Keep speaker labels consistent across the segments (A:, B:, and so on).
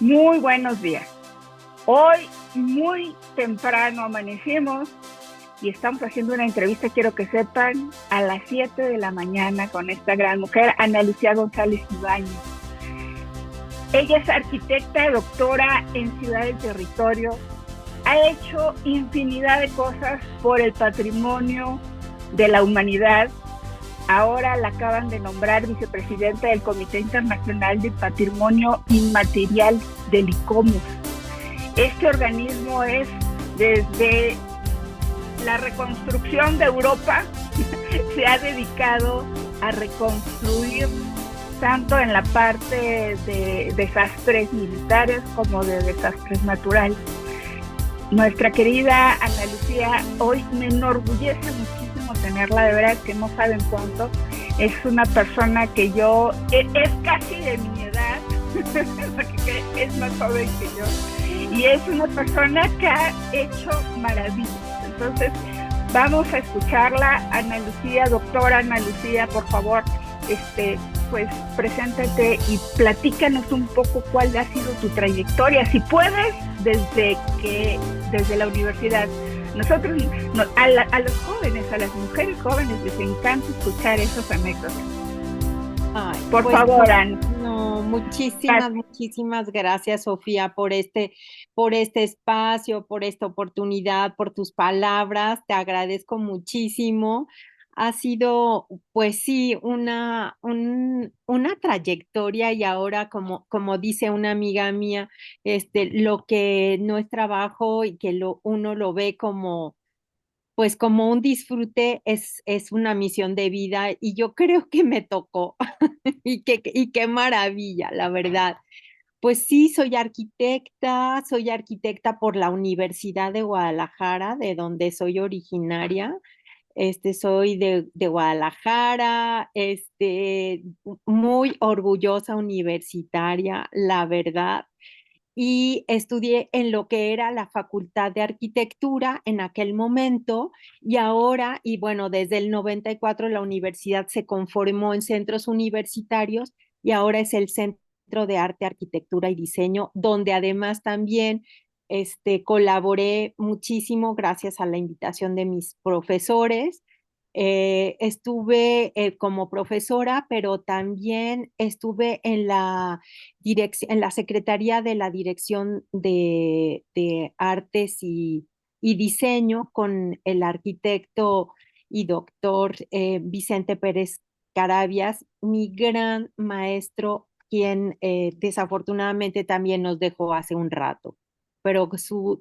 A: Muy buenos días. Hoy muy temprano amanecimos y estamos haciendo una entrevista, quiero que sepan, a las 7 de la mañana con esta gran mujer, Ana Lucía González Ibáñez. Ella es arquitecta, doctora en Ciudad y Territorio, ha hecho infinidad de cosas por el patrimonio de la humanidad. Ahora la acaban de nombrar vicepresidenta del Comité Internacional de Patrimonio Inmaterial del ICOMOS. Este organismo es desde la reconstrucción de Europa, se ha dedicado a reconstruir tanto en la parte de desastres militares como de desastres naturales. Nuestra querida Ana Lucía, hoy me enorgullece muchísimo tenerla, de verdad que no saben cuánto. Es una persona que es casi de mi edad, porque es más joven que yo, y es una persona que ha hecho maravillas. Entonces, vamos a escucharla. Ana Lucía, doctora Ana Lucía, por favor, pues preséntate y platícanos un poco cuál ha sido tu trayectoria, si puedes, desde la universidad. Nosotros, a los jóvenes, a las mujeres jóvenes les encanta escuchar esas anécdotas.
B: Ay,
A: Por
B: pues
A: favor, Ana.
B: no, muchísimas gracias, Sofía, por este espacio, por esta oportunidad, por tus palabras. Te agradezco muchísimo. Ha sido, pues sí, una trayectoria y ahora, como dice una amiga mía, lo que no es trabajo y que uno lo ve pues como un disfrute es una misión de vida y yo creo que me tocó y qué maravilla, la verdad. Pues sí, soy arquitecta por la Universidad de Guadalajara, de donde soy originaria. Soy de Guadalajara, muy orgullosa universitaria, la verdad, y estudié en lo que era la Facultad de Arquitectura en aquel momento y ahora, y bueno, desde el 94 la universidad se conformó en centros universitarios y ahora es el Centro de Arte, Arquitectura y Diseño, donde además también colaboré muchísimo gracias a la invitación de mis profesores. Estuve como profesora, pero también estuve en la Secretaría de la Dirección de Artes y Diseño con el arquitecto y doctor Vicente Pérez Carabias, mi gran maestro, quien desafortunadamente también nos dejó hace un rato. Pero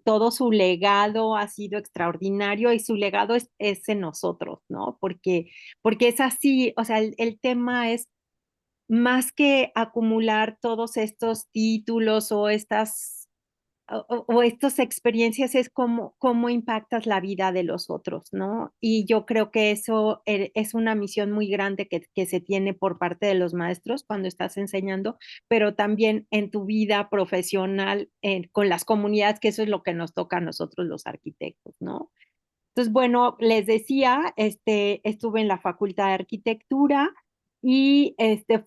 B: todo su legado ha sido extraordinario y su legado es en nosotros, ¿no? Porque es así, o sea, el tema es más que acumular todos estos títulos o estas experiencias, es cómo impactas la vida de los otros, ¿no? Y yo creo que eso es una misión muy grande que se tiene por parte de los maestros cuando estás enseñando, pero también en tu vida profesional, con las comunidades, que eso es lo que nos toca a nosotros los arquitectos, ¿no? Entonces, bueno, les decía, estuve en la Facultad de Arquitectura y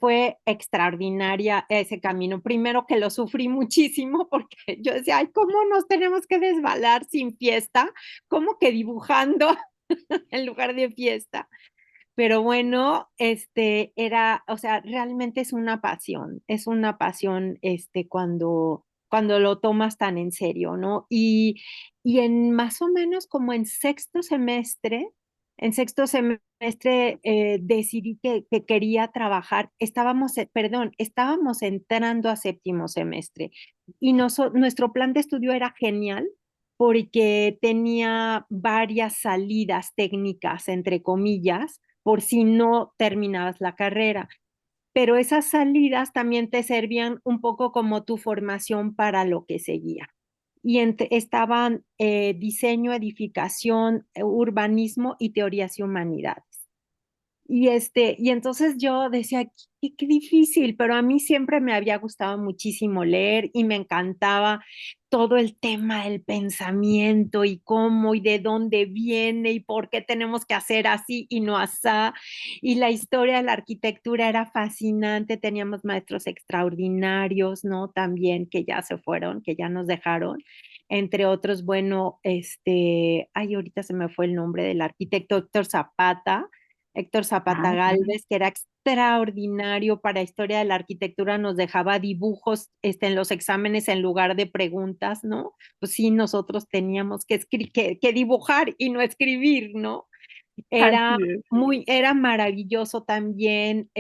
B: fue extraordinaria ese camino. Primero que lo sufrí muchísimo porque yo decía, ay, ¿cómo nos tenemos que desbalar sin fiesta? ¿Cómo que dibujando en lugar de fiesta? Pero bueno, o sea, realmente es una pasión, cuando lo tomas tan en serio, ¿no? Y en más o menos como en sexto semestre decidí que quería trabajar, estábamos entrando a séptimo semestre y nuestro plan de estudio era genial porque tenía varias salidas técnicas, entre comillas, por si no terminabas la carrera. Pero esas salidas también te servían un poco como tu formación para lo que seguía. Y estaban diseño, edificación, urbanismo y teorías y humanidades. y entonces yo decía, qué difícil, pero a mí siempre me había gustado muchísimo leer y me encantaba todo el tema del pensamiento y cómo y de dónde viene y por qué tenemos que hacer así y no asá. Y la historia de la arquitectura era fascinante, teníamos maestros extraordinarios, ¿no? También que ya se fueron, que ya nos dejaron. Entre otros, bueno, ay, ahorita se me fue el nombre del arquitecto Héctor Zapata
A: Ah,
B: Gálvez, que era extraordinario para historia de la arquitectura, nos dejaba dibujos en los exámenes en lugar de preguntas, ¿no? Pues sí, nosotros teníamos que dibujar y no escribir, ¿no? Era
A: así es.
B: era maravilloso también,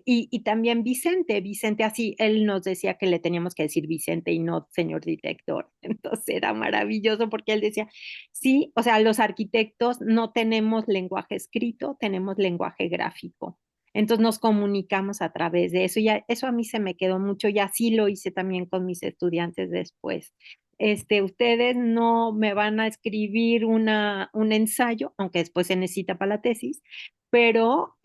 B: y también Vicente así, él nos decía que le teníamos que decir Vicente y no señor director. Entonces era maravilloso porque él decía, sí, o sea, los arquitectos no tenemos lenguaje escrito, tenemos lenguaje gráfico. Entonces nos comunicamos a través de eso y eso a mí se me quedó mucho y así lo hice también con mis estudiantes después. Ustedes no me van a escribir un ensayo, aunque después se necesita para la tesis, pero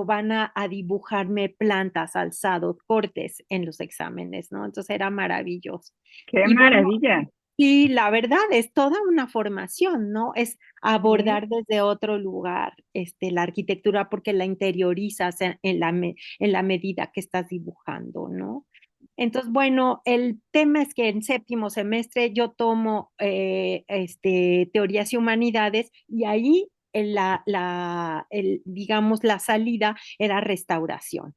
B: van a dibujarme plantas, alzados, cortes en los exámenes, ¿no? Entonces era maravilloso.
A: Qué
B: Y bueno,
A: maravilla.
B: y la verdad es toda una formación, ¿no? Es
A: Sí,
B: abordar desde otro lugar, la arquitectura porque la interiorizas en la medida que estás dibujando, ¿no? Entonces, bueno, el tema es que en séptimo semestre yo tomo teorías y humanidades y ahí digamos, la salida era restauración.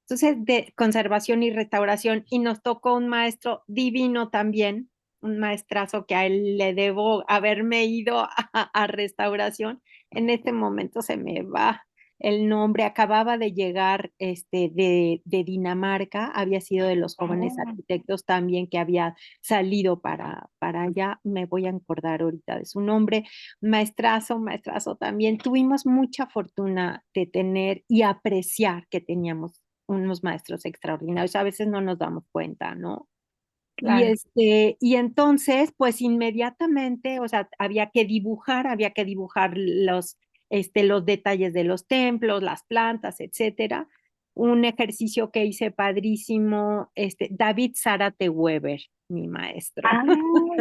B: Entonces, de conservación y restauración, y nos tocó un maestro divino también, un maestrazo que a él le debo haberme ido a restauración. En este momento se me va el nombre, acababa de llegar de Dinamarca, había sido de los jóvenes
A: oh,
B: arquitectos también que había salido para allá, me voy a acordar ahorita de su nombre, maestrazo también. Tuvimos mucha fortuna de tener y apreciar que teníamos unos maestros extraordinarios, a veces no nos damos cuenta, ¿no?
A: claro.
B: Y entonces, pues inmediatamente, o sea, había que dibujar los detalles de los templos, las plantas, etcétera. Un ejercicio que hice padrísimo, David Zárate Weber, mi maestro.
A: Ah,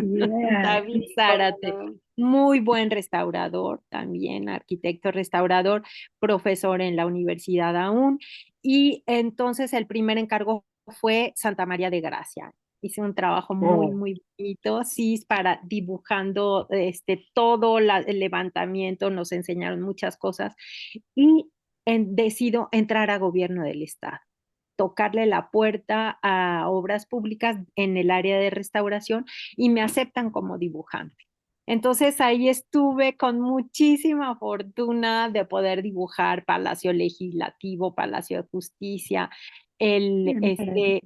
A: yeah,
B: David
A: sí, cómo
B: Zárate,
A: no.
B: muy buen restaurador también, arquitecto restaurador, profesor en la universidad aún. Y entonces el primer encargo fue Santa María de Gracia. Hice un trabajo
A: Oh,
B: muy bonito, sí, para dibujando todo el levantamiento, nos enseñaron muchas cosas y decido entrar a gobierno del estado, tocarle la puerta a obras públicas en el área de restauración y me aceptan como dibujante. Entonces ahí estuve con muchísima fortuna de poder dibujar Palacio Legislativo, Palacio de Justicia,
A: qué maravilla.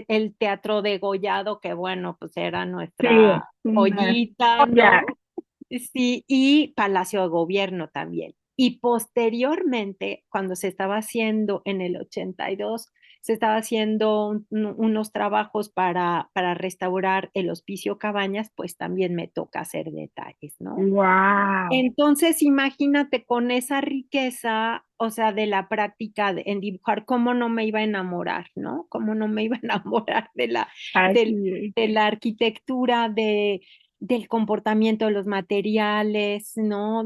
B: el Teatro Degollado, que bueno, pues era
A: Sí,
B: nuestra
A: una
B: joyita,
A: joya.
B: ¿no? Sí, y Palacio de Gobierno también. Y posteriormente, cuando se estaba haciendo en el 82, se estaba haciendo unos trabajos para restaurar el Hospicio Cabañas, pues también me toca hacer detalles, ¿no?
A: Wow.
B: Entonces, imagínate con esa riqueza, o sea, de la práctica en dibujar, cómo no me iba a enamorar, ¿no? Cómo no me iba a enamorar del-
A: Así es.
B: de la arquitectura, del comportamiento de los materiales, ¿no?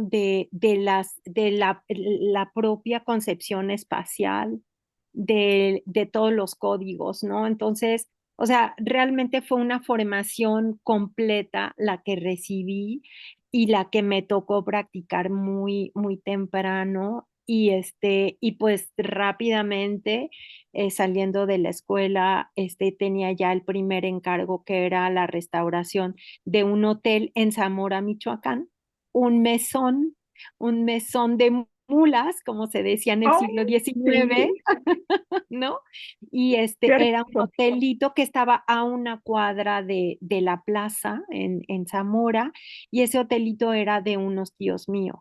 B: La propia concepción espacial, de todos los códigos, ¿no? Entonces, o sea, realmente fue una formación completa la que recibí y la que me tocó practicar muy temprano y pues rápidamente saliendo de la escuela tenía ya el primer encargo que era la restauración de un hotel en Zamora, Michoacán, un mesón, un mesón de mulas, como se decía en el
A: Oh,
B: siglo
A: sí,
B: XIX, ¿no? Y
A: qué
B: era un
A: hermoso.
B: hotelito que estaba a una cuadra de la plaza en Zamora y ese hotelito era de unos tíos míos.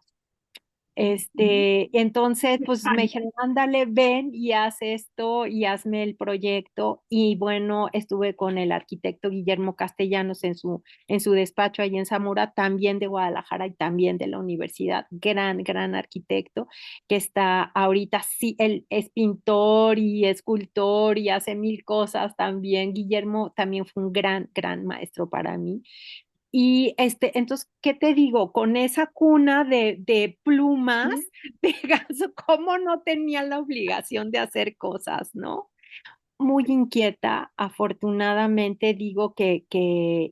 B: Entonces, pues me dijeron, ándale, ven y haz esto y hazme el proyecto. Y bueno, estuve con el arquitecto Guillermo Castellanos en su despacho ahí en Zamora, también de Guadalajara y también de la universidad. Gran arquitecto que está ahorita, sí, él es pintor y escultor y hace mil cosas también. Guillermo también fue un gran maestro para mí. Y entonces, ¿qué te digo? Con esa cuna de plumas de ganso, ¿cómo no tenía la obligación de hacer cosas, no? Muy inquieta, afortunadamente digo que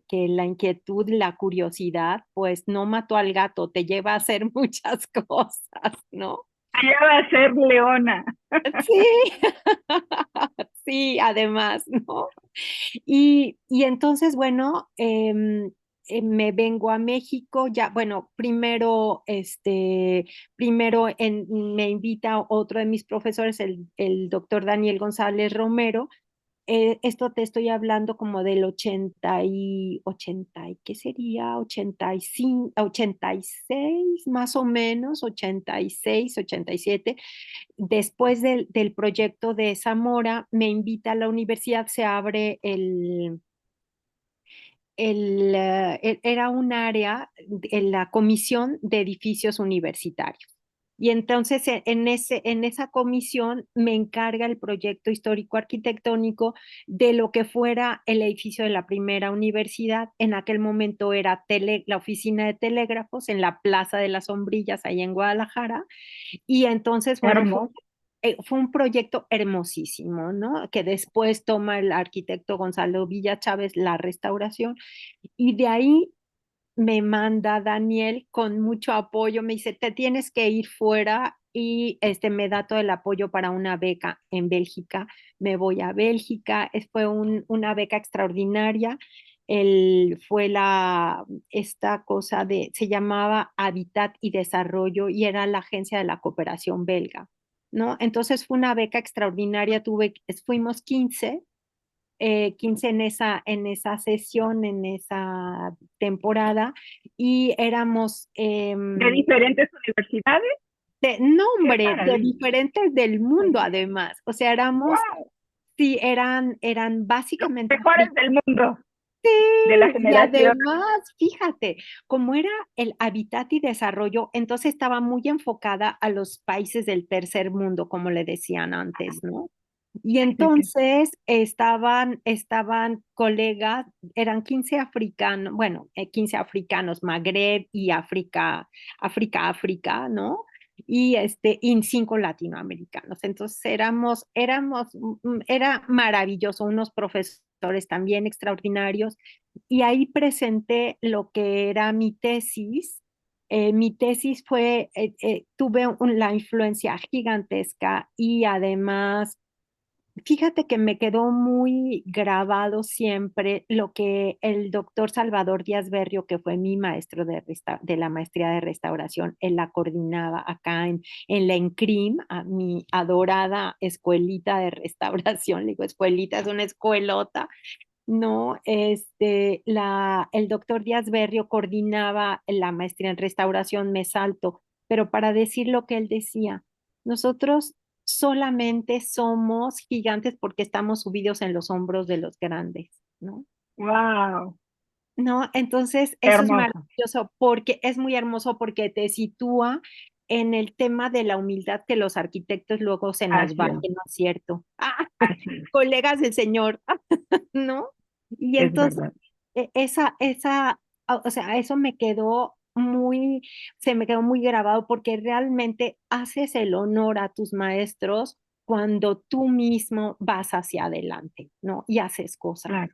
B: la inquietud, la curiosidad, pues no mató al gato, te lleva a hacer muchas cosas, ¿no?
A: Ya va a ser leona.
B: Sí, sí, además, ¿no? Y entonces, bueno, me vengo a México, ya, bueno, me invita otro de mis profesores, el doctor Daniel González Romero. Esto te estoy hablando como del 80 y, ¿qué sería? 85, 86 más o menos, 86, 87. Después del proyecto de Zamora, me invita a la universidad, se abre era un área en la Comisión de Edificios Universitarios. Y entonces en esa comisión me encarga el proyecto histórico arquitectónico de lo que fuera el edificio de la primera universidad. En aquel momento era la oficina de telégrafos en la Plaza de las Sombrillas, ahí en Guadalajara. Y entonces, bueno,
A: Hermoso.
B: fue un proyecto hermosísimo, ¿no? Que después toma el arquitecto Gonzalo Villa Chávez la restauración y de ahí me manda Daniel con mucho apoyo, me dice, te tienes que ir fuera y me da todo el apoyo para una beca en Bélgica. Me voy a Bélgica, fue una beca extraordinaria. Fue esta cosa se llamaba Habitat y Desarrollo y era la agencia de la cooperación belga, ¿no? Entonces fue una beca extraordinaria, fuimos 15 en esa sesión, en esa temporada, y éramos
A: De diferentes universidades.
B: de
A: Qué
B: nombre, de
A: maravilla.
B: diferentes del mundo además. O sea,
A: Wow.
B: sí, eran
A: Los
B: básicamente
A: mejores del mundo,
B: sí,
A: de la
B: y
A: generación.
B: además, fíjate, como era el hábitat y desarrollo, entonces estaba muy enfocada a los países del tercer mundo, como le decían antes, ¿no? Y
A: Sí, sí.
B: entonces estaban colegas, eran 15 africanos, bueno, 15 africanos, Magreb y África, ¿no? Y 5 latinoamericanos. Entonces era maravilloso, unos profesores también extraordinarios. Y ahí presenté lo que era mi tesis. Mi tesis tuve la influencia gigantesca y además fíjate que me quedó muy grabado siempre lo que el doctor Salvador Díaz Berrio, que fue mi maestro de la maestría de restauración, él la coordinaba acá en la ENCRIM, a mi adorada escuelita de restauración, le digo, escuelita, es una escuelota, ¿no? El doctor Díaz Berrio coordinaba la maestría en restauración, me salto, pero para decir lo que él decía, nosotros solamente somos gigantes porque estamos subidos en los hombros de los grandes, ¿no?
A: Wow.
B: ¿No? Entonces, eso es
A: Hermoso.
B: maravilloso porque es muy hermoso porque te sitúa en el tema de la humildad que los arquitectos luego se nos
A: Así
B: va,
A: es.
B: que no es cierto.
A: Así es.
B: Colegas del Señor, ¿no? Y
A: Es
B: entonces,
A: verdad.
B: o sea, eso se me quedó muy grabado porque realmente haces el honor a tus maestros cuando tú mismo vas hacia adelante, ¿no? Y haces cosas,
A: Claro.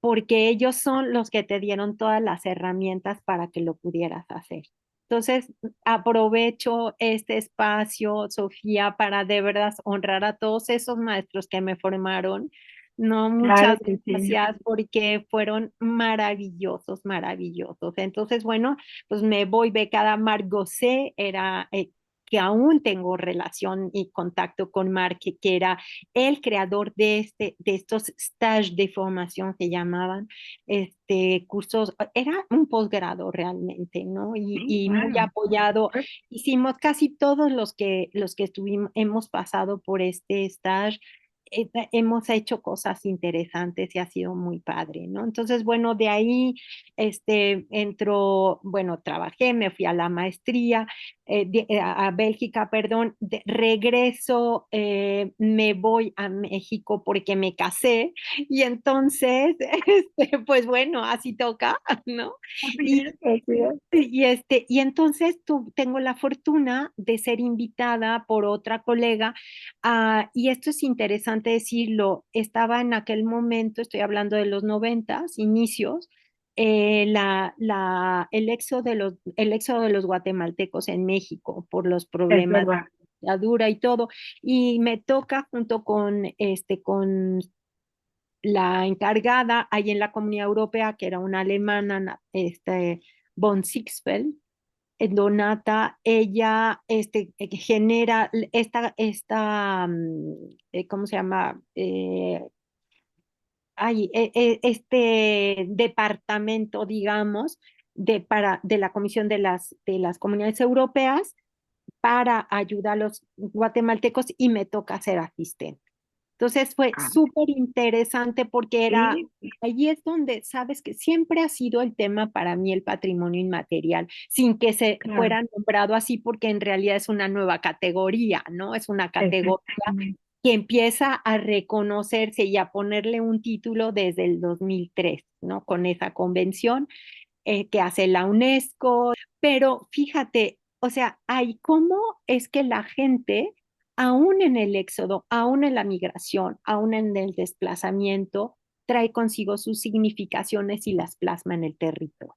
B: porque ellos son los que te dieron todas las herramientas para que lo pudieras hacer. Entonces, aprovecho este espacio, Sofía, para de verdad honrar a todos esos maestros que me formaron. No,
A: Claro
B: muchas
A: que sí.
B: gracias porque fueron maravillosos, maravillosos. Entonces, bueno, pues me voy becada Margot C. que aún tengo relación y contacto con Marc, que era el creador de estos stages de formación que llamaban, cursos, era un posgrado realmente, ¿no?
A: Sí,
B: Y muy
A: claro.
B: apoyado. Hicimos casi todos los que estuvimos, hemos pasado por este stage. Hemos hecho cosas interesantes y ha sido muy padre, ¿no? Entonces, bueno, de ahí entró, bueno, trabajé, me fui a la maestría, a Bélgica, perdón, regreso, me voy a México porque me casé y entonces, pues bueno, así toca, ¿no?
A: Así
B: Y,
A: es, así es.
B: y entonces tengo la fortuna de ser invitada por otra colega, y esto es interesante decirlo, estaba en aquel momento, estoy hablando de los noventas, inicios, el éxodo de los guatemaltecos en México por los
A: Es
B: problemas
A: verdad.
B: de dictadura y todo. Y me toca junto con la encargada ahí en la Comunidad Europea, que era una alemana, von Sixfeld, Donata, ella genera ¿cómo se llama? Este departamento, digamos, de la Comisión de las Comunidades Europeas para ayudar a los guatemaltecos y me toca ser asistente. Entonces fue
A: Ah,
B: súper interesante porque
A: sí,
B: allí es donde sabes que siempre ha sido el tema para mí el patrimonio inmaterial, sin que se
A: claro.
B: fuera nombrado así porque en realidad es una nueva categoría, ¿no? Es una categoría
A: Exactamente.
B: que empieza a reconocerse y a ponerle un título desde el 2003, ¿no? Con esa convención que hace la UNESCO. Pero fíjate, o sea, hay cómo es que la gente, aún en el éxodo, aún en la migración, aún en el desplazamiento, trae consigo sus significaciones y las plasma en el territorio.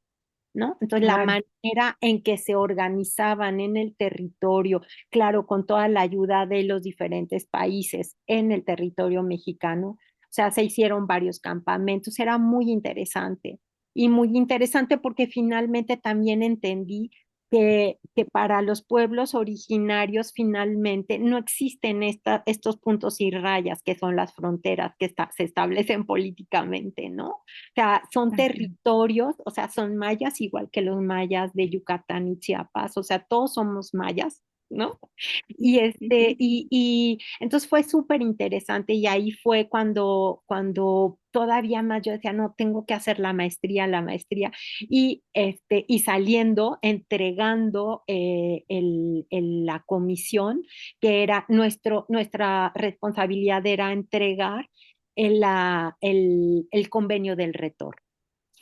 B: ¿No? Entonces, la
A: Claro.
B: manera en que se organizaban en el territorio, claro, con toda la ayuda de los diferentes países en el territorio mexicano, o sea, se hicieron varios campamentos, era muy interesante. Y muy interesante porque finalmente también entendí que para los pueblos originarios finalmente no existen estos puntos y rayas que son las fronteras que se establecen políticamente, ¿no? O sea, son
A: Así es.
B: territorios, o sea, son mayas igual que los mayas de Yucatán y Chiapas, o sea, todos somos mayas, ¿no?
A: Sí, sí, sí.
B: Y entonces fue súper interesante y ahí fue cuando todavía más yo decía, no, tengo que hacer la maestría, y saliendo, entregando la comisión, que era nuestra responsabilidad era entregar el convenio del retorno.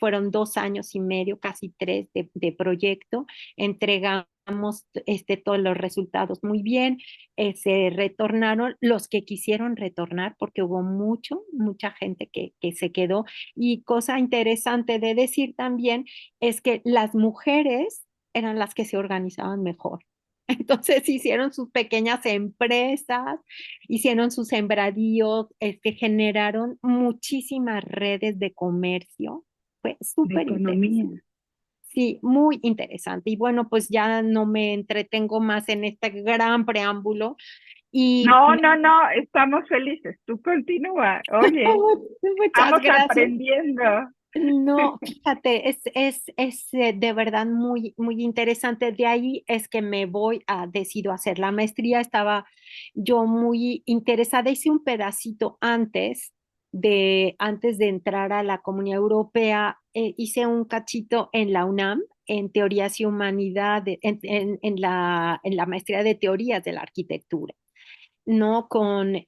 B: Fueron 2 años y medio, casi tres de proyecto. Entregamos todos los resultados muy bien. Se retornaron los que quisieron retornar porque hubo mucha gente que se quedó. Y cosa interesante de decir también es que las mujeres eran las que se organizaban mejor. Entonces hicieron sus pequeñas empresas, hicieron sus sembradíos, generaron muchísimas redes de comercio. Fue
A: De
B: súper
A: economía.
B: interesante. Sí, muy interesante. Y bueno, pues ya no me entretengo más en este gran preámbulo. Y
A: No, no, no, estamos felices. Tú continúa. Oye,
B: muchas
A: estamos
B: gracias.
A: aprendiendo.
B: No, fíjate, es de verdad muy interesante. De ahí es que decido hacer la maestría. Estaba yo muy interesada. Hice un pedacito antes de entrar a la Comunidad Europea. Hice un cachito en la UNAM, en Teorías y Humanidades, en la maestría de Teorías de la Arquitectura. No con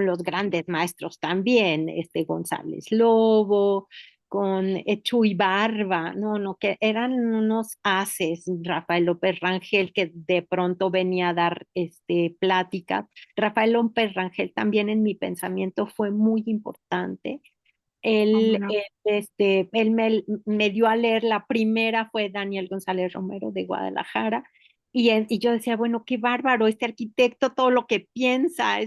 B: los grandes maestros también, González Lobo, con Chuy Barba, no, que eran unos haces, Rafael López Rangel, que de pronto venía a dar pláticas. Rafael López Rangel también en mi pensamiento fue muy importante.
A: ¿Cómo
B: Él,
A: no?
B: él me dio a leer, la primera fue Daniel González Romero de Guadalajara, y yo decía, bueno, qué bárbaro, este arquitecto, todo lo que piensa,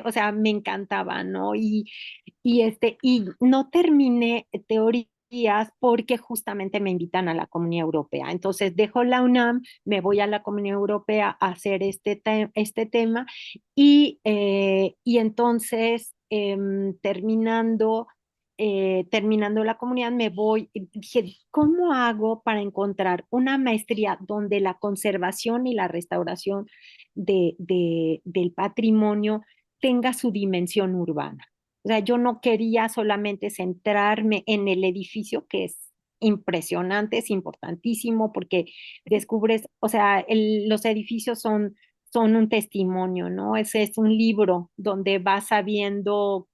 B: o sea, me encantaba, ¿no? Y no terminé teoría porque justamente me invitan a la Comunidad Europea. Entonces dejo la UNAM, me voy a la Comunidad Europea a hacer este tema y entonces terminando la comunidad me voy, y dije, ¿cómo hago para encontrar una maestría donde la conservación y la restauración del patrimonio tenga su dimensión urbana? O sea, yo no quería solamente centrarme en el edificio, que es impresionante, es importantísimo porque descubres, o sea, los edificios son un testimonio, ¿no? Ese es un libro donde vas sabiendo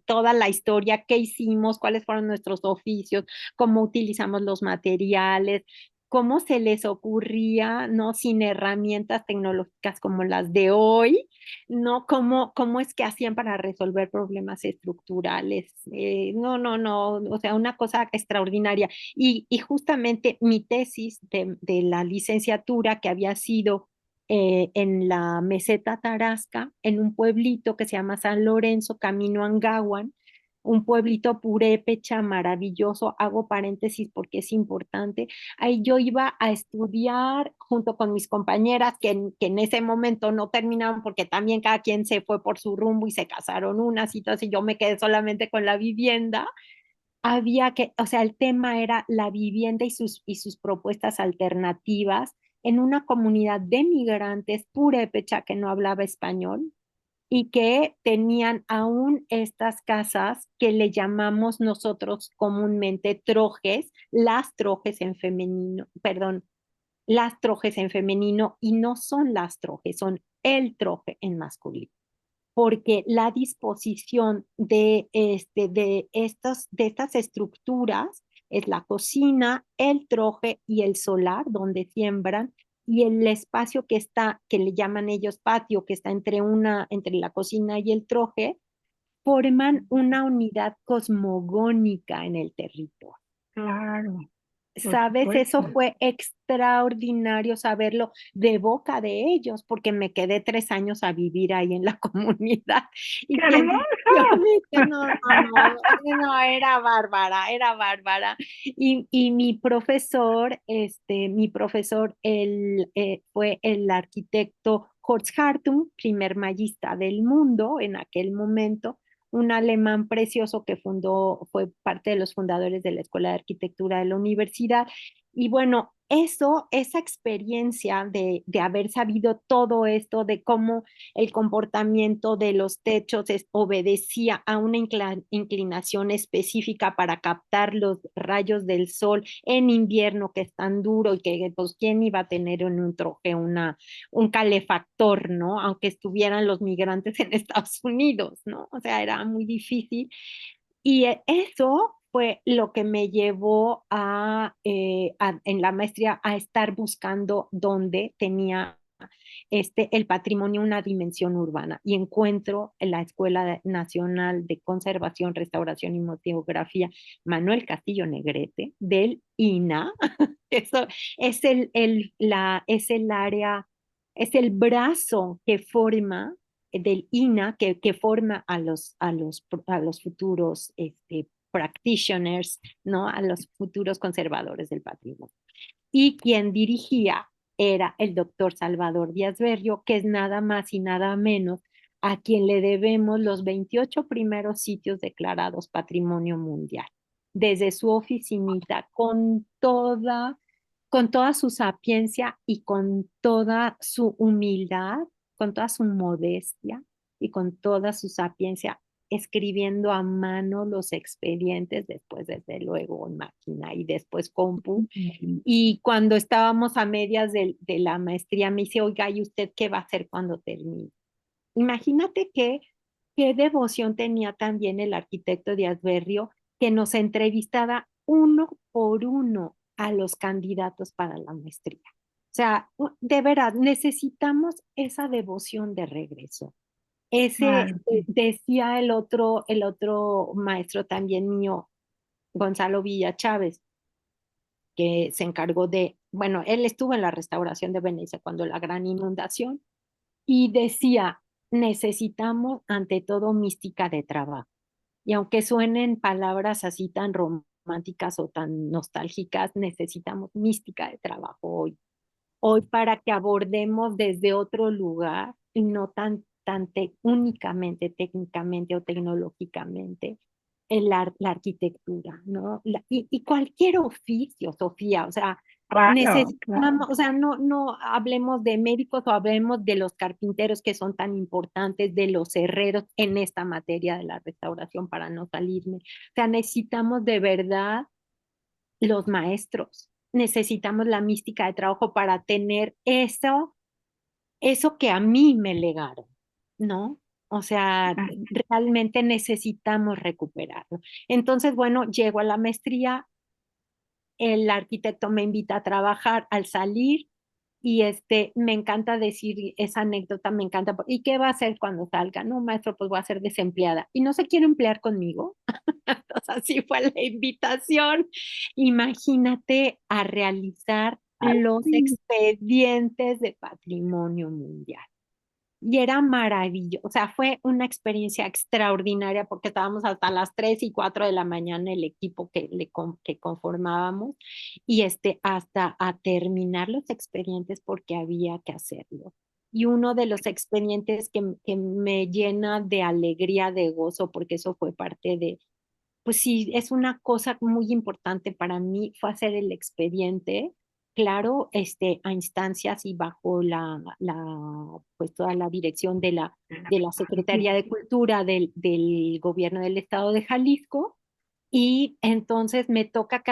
B: toda la historia, qué hicimos, cuáles fueron nuestros oficios, cómo utilizamos los materiales, cómo se les ocurría, ¿no? Sin herramientas tecnológicas como las de hoy, ¿no? ¿Cómo es que hacían para resolver problemas estructurales? No, o sea, una cosa extraordinaria. Y justamente mi tesis de la licenciatura, que había sido en la meseta Tarasca, en un pueblito que se llama San Lorenzo, camino a Angahuan, un pueblito purépecha maravilloso, hago paréntesis porque es importante. Ahí yo iba a estudiar junto con mis compañeras que en ese momento no terminaron porque también cada quien se fue por su rumbo y se casaron unas y todo, y yo me quedé solamente con la vivienda. Había que, o sea, el tema era la vivienda y sus propuestas alternativas en una comunidad de migrantes purépecha que no hablaba español y que tenían aún estas casas que le llamamos nosotros comúnmente trojes, las trojes en femenino, perdón, las trojes en femenino, y no son las trojes, son el troje en masculino, porque la disposición de estas estructuras es la cocina, el troje y el solar donde siembran, y el espacio que está, que le llaman ellos patio, que está entre la cocina y el troje, forman una unidad cosmogónica en el territorio.
A: Claro, por
B: ¿Sabes? Eso
A: supuesto.
B: fue extraordinario saberlo de boca de ellos, porque me quedé 3 años a vivir ahí en la comunidad.
A: ¡Qué
B: Y quien
A: hermoso!
B: dirigió no, era bárbara, era bárbara. Y mi profesor, fue el arquitecto Horst Hartung, primer mayista del mundo en aquel momento, un alemán precioso que fue parte de los fundadores de la Escuela de Arquitectura de la universidad. Y bueno, esa experiencia de haber sabido todo esto, de cómo el comportamiento de los techos obedecía a una inclinación específica para captar los rayos del sol en invierno, que es tan duro, y que pues quién iba a tener en un troje un calefactor, ¿no? Aunque estuvieran los migrantes en Estados Unidos, ¿no? O sea, era muy difícil. Y eso fue lo que me llevó en la maestría a estar buscando dónde tenía el patrimonio una dimensión urbana, y encuentro en la Escuela Nacional de Conservación, Restauración y Museografía Manuel Castillo Negrete del INA. Eso es el área, es el brazo que forma del INA, que forma a los futuros practitioners, ¿no? A los futuros conservadores del patrimonio. Y quien dirigía era el doctor Salvador Díaz Berrio, que es nada más y nada menos a quien le debemos los 28 primeros sitios declarados Patrimonio Mundial, desde su oficinita, con toda su sapiencia y con toda su humildad, con toda su modestia y con toda su sapiencia, escribiendo a mano los expedientes, después desde luego en máquina y después compu. Y cuando estábamos a medias de la maestría me dice, oiga, ¿y usted qué va a hacer cuando termine? Imagínate qué devoción tenía también el arquitecto Díaz Berrio, que nos entrevistaba uno por uno a los candidatos para la maestría. O sea, de verdad, necesitamos esa devoción de regreso.
A: Claro,
B: Decía el otro maestro también mío, Gonzalo Villa Chávez, que se encargó bueno, él estuvo en la restauración de Venecia cuando la gran inundación, y decía, necesitamos ante todo mística de trabajo. Y aunque suenen palabras así tan románticas, románticas o tan nostálgicas, necesitamos mística de trabajo hoy. Hoy para que abordemos desde otro lugar y no únicamente técnicamente o tecnológicamente la arquitectura, ¿no? Y cualquier oficio, Sofía, o sea,
A: Claro, claro.
B: necesitamos, o sea, no hablemos de médicos o hablemos de los carpinteros que son tan importantes, de los herreros en esta materia de la restauración para no salirme. O sea, necesitamos de verdad los maestros, necesitamos la mística de trabajo para tener eso que a mí me legaron, ¿no? O sea,
A: Ah,
B: realmente necesitamos recuperarlo. Entonces, bueno, llego a la maestría, el arquitecto me invita a trabajar al salir y me encanta decir esa anécdota, me encanta. ¿Y qué va a hacer cuando salga? No, maestro, pues voy a ser desempleada. ¿Y no se quiere emplear conmigo? Entonces, así fue la invitación. Imagínate a realizar los
A: sí.
B: expedientes de patrimonio mundial. Y era maravilloso, o sea, fue una experiencia extraordinaria porque estábamos hasta las 3 y 4 de la mañana el equipo que conformábamos y hasta a terminar los expedientes porque había que hacerlo. Y uno de los expedientes que me llena de alegría, de gozo, porque eso fue parte de, pues sí, es una cosa muy importante para mí, fue hacer el expediente, claro, a instancias y bajo pues toda la dirección de la Secretaría de Cultura del Gobierno del Estado de Jalisco, y entonces me toca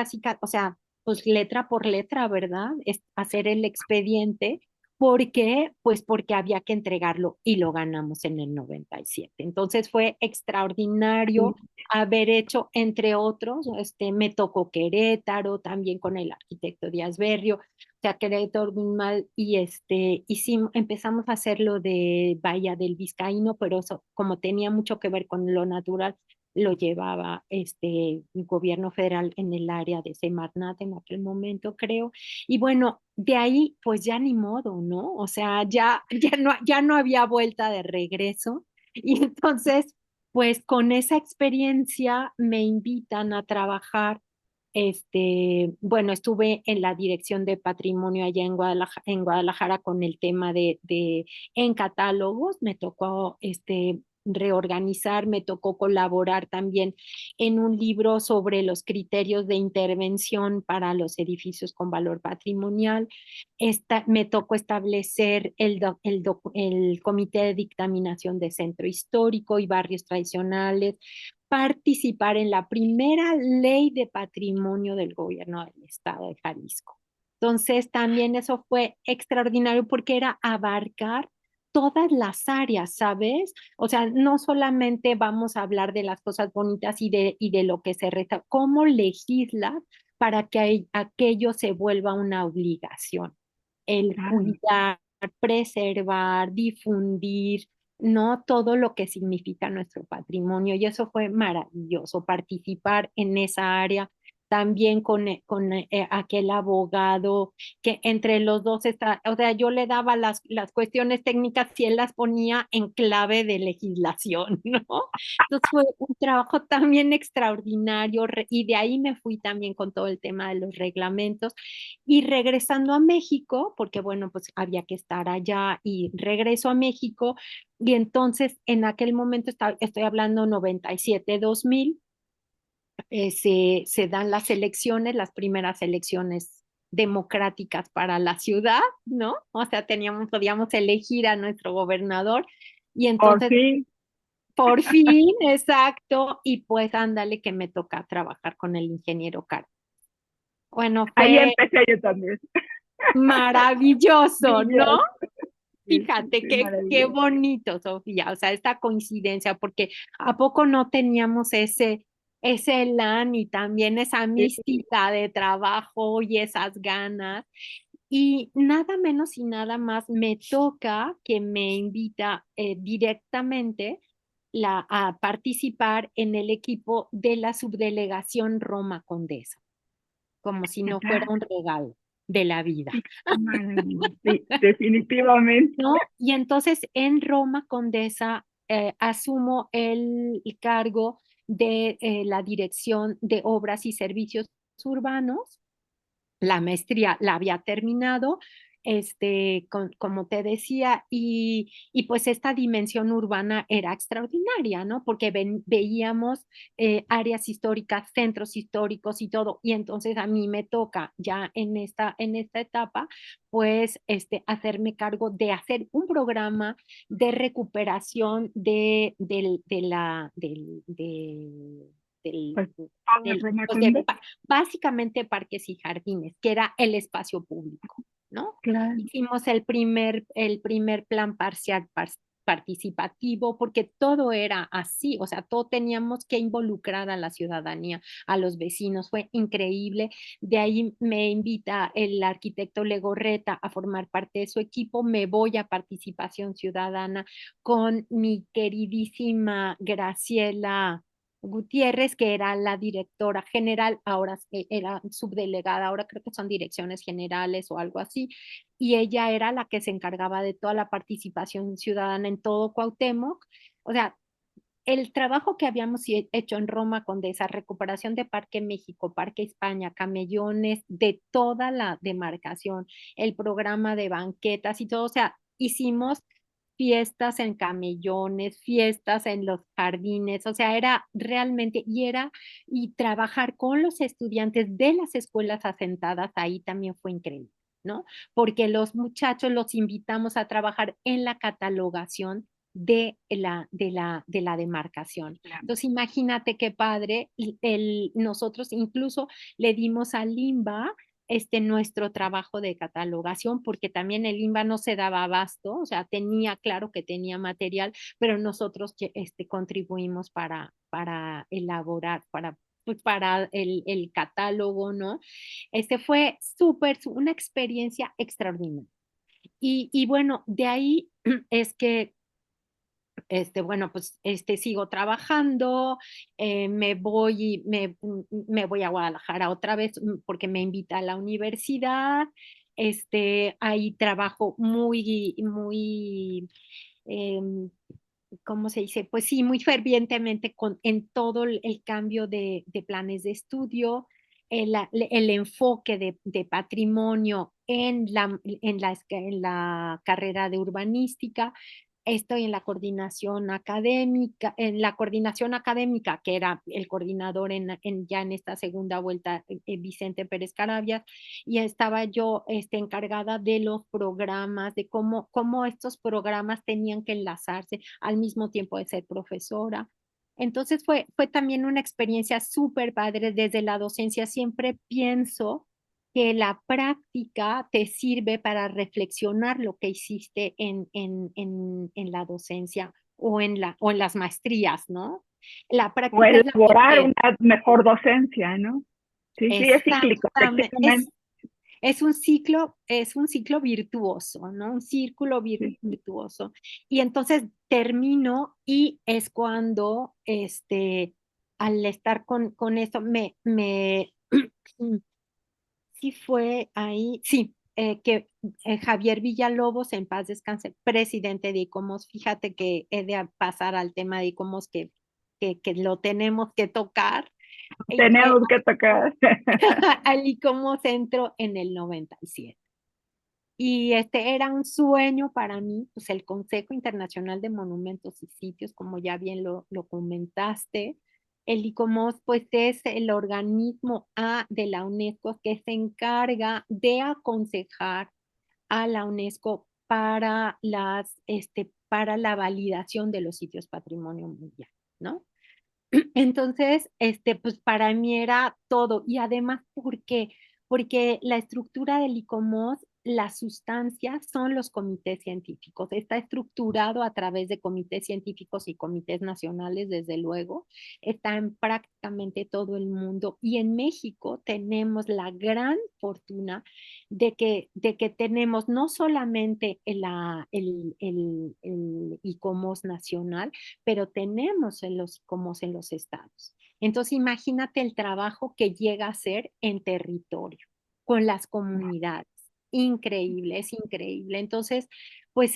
B: o sea, pues letra por letra, ¿verdad? Es hacer el expediente. ¿Por qué? Pues porque había que entregarlo y lo ganamos en el 97. Entonces fue extraordinario
A: Sí.
B: haber hecho, entre otros, me tocó Querétaro, también con el arquitecto Díaz Berrio, o sea, Querétaro, mal, y sí, empezamos a hacer lo de Bahía del Vizcaíno, pero eso, como tenía mucho que ver con lo natural, lo llevaba el gobierno federal en el área de Semarnat en aquel momento, creo. Y bueno, de ahí pues ya ni modo, ¿no? O sea, ya no había vuelta de regreso. Y entonces, pues con esa experiencia me invitan a trabajar. Bueno, estuve en la dirección de patrimonio allá en Guadalajara con el tema en catálogos, me tocó reorganizar, me tocó colaborar también en un libro sobre los criterios de intervención para los edificios con valor patrimonial. Me tocó establecer el comité de dictaminación de centro histórico y barrios tradicionales, participar en la primera ley de patrimonio del gobierno del estado de Jalisco. Entonces, también eso fue extraordinario porque era abarcar todas las áreas, ¿sabes? O sea, no solamente vamos a hablar de las cosas bonitas y de lo que se resta, cómo legislas para que aquello se vuelva una obligación. El
A: Claro.
B: cuidar, preservar, difundir, ¿no? Todo lo que significa nuestro patrimonio. Y eso fue maravilloso, participar en esa área. También con aquel abogado que entre los dos está, o sea, yo le daba las cuestiones técnicas y él las ponía en clave de legislación, ¿no? Entonces fue un trabajo también extraordinario y de ahí me fui también con todo el tema de los reglamentos y regresando a México, porque bueno, pues había que estar allá y regreso a México y entonces en aquel momento estoy hablando 97, 2000, se dan las elecciones, las primeras elecciones democráticas para la ciudad, ¿no? O sea, podíamos elegir a nuestro gobernador y
A: Por
B: entonces,
A: fin.
B: por fin, exacto, y pues ándale que me toca trabajar con el ingeniero Caro. Bueno,
A: Ahí
B: fue
A: empecé yo también.
B: maravilloso, ¿no?
A: Niñas. Sí, sí,
B: Fíjate
A: sí,
B: qué
A: maravilloso.
B: bonito, Sofía, o sea, esta coincidencia, porque ¿a poco no teníamos ese elan y también esa
A: Sí.
B: mística de trabajo y esas ganas? Y nada menos y nada más me toca que me invita directamente a participar en el equipo de la subdelegación Roma Condesa, como si no fuera
A: Ah,
B: un regalo de la vida.
A: sí, qué maravilla. Sí, definitivamente.
B: ¿No? Y entonces en Roma Condesa asumo el cargo de la Dirección de Obras y Servicios Urbanos. La maestría la había terminado, como te decía, y pues esta dimensión urbana era extraordinaria, ¿no? Porque veíamos áreas históricas, centros históricos y todo, y entonces a mí me toca ya en esta etapa, pues, hacerme cargo de hacer un programa de recuperación del,
A: Pues,
B: pues básicamente parques y jardines, que era el espacio público, ¿no?
A: claro.
B: Hicimos el primer plan parcial participativo, porque todo era así, o sea, todo teníamos que involucrar a la ciudadanía, a los vecinos, fue increíble. De ahí me invita el arquitecto Legorreta a formar parte de su equipo, me voy a participación ciudadana con mi queridísima Graciela Gutiérrez, que era la directora general, ahora era subdelegada, ahora creo que son direcciones generales o algo así, y ella era la que se encargaba de toda la participación ciudadana en todo Cuauhtémoc. O sea, el trabajo que habíamos hecho en Roma Condesa, recuperación de Parque México, Parque España, camellones, de toda la demarcación, el programa de banquetas y todo, o sea, hicimos fiestas en camellones, fiestas en los jardines, o sea, era realmente, y trabajar con los estudiantes de las escuelas asentadas ahí también fue increíble, ¿no? Porque los muchachos los invitamos a trabajar en la catalogación de la demarcación. Entonces, imagínate qué padre, nosotros incluso le dimos al Limba nuestro trabajo de catalogación, porque también el INBA no se daba abasto, o sea, tenía, claro que tenía material, pero nosotros contribuimos para elaborar, pues para el catálogo, ¿no? Fue una experiencia extraordinaria. Y bueno, de ahí es que bueno, pues sigo trabajando, me voy a Guadalajara otra vez porque me invita a la universidad, ahí trabajo muy, em, ¿cómo se dice? Pues sí, muy fervientemente en todo el cambio de planes de estudio, el enfoque de patrimonio en la carrera de urbanística. Estoy en la coordinación académica, que era el coordinador ya en esta segunda vuelta, Vicente Pérez Carabias, y estaba yo encargada de los programas, de cómo estos programas tenían que enlazarse al mismo tiempo de ser profesora. Entonces fue también una experiencia súper padre desde la docencia. Siempre pienso que la práctica te sirve para reflexionar lo que hiciste en la docencia o en las maestrías, ¿no? La
A: O
B: práctica es la que
A: elaborar
B: queda.
A: una mejor docencia, ¿no? Sí, sí, es cíclico,
B: Exactamente.
A: efectivamente.
B: Es un ciclo virtuoso, ¿no? Un círculo
A: Sí.
B: virtuoso. Y entonces termino y es cuando, al estar con esto, sí fue ahí, sí, que Javier Villalobos, en paz descanse, presidente de ICOMOS, fíjate que he de pasar al tema de ICOMOS que lo tenemos que tocar,
A: Tenemos que tocar.
B: al ICOMOS entró en el 97. Y este era un sueño para mí, pues el Consejo Internacional de Monumentos y Sitios, como ya bien lo comentaste. El ICOMOS, pues es el organismo A de la UNESCO que se encarga de aconsejar a la UNESCO para la validación de los sitios patrimonio mundial, ¿no? Entonces, pues para mí era todo. Y además, ¿por qué? Porque la estructura del ICOMOS, las sustancias son los comités científicos. Está estructurado a través de comités científicos y comités nacionales, desde luego. Está en prácticamente todo el mundo. Y en México tenemos la gran fortuna de que tenemos no solamente el ICOMOS nacional, pero tenemos como en los estados. Entonces, imagínate el trabajo que llega a ser en territorio, con las comunidades. Increíble, es increíble. Entonces, pues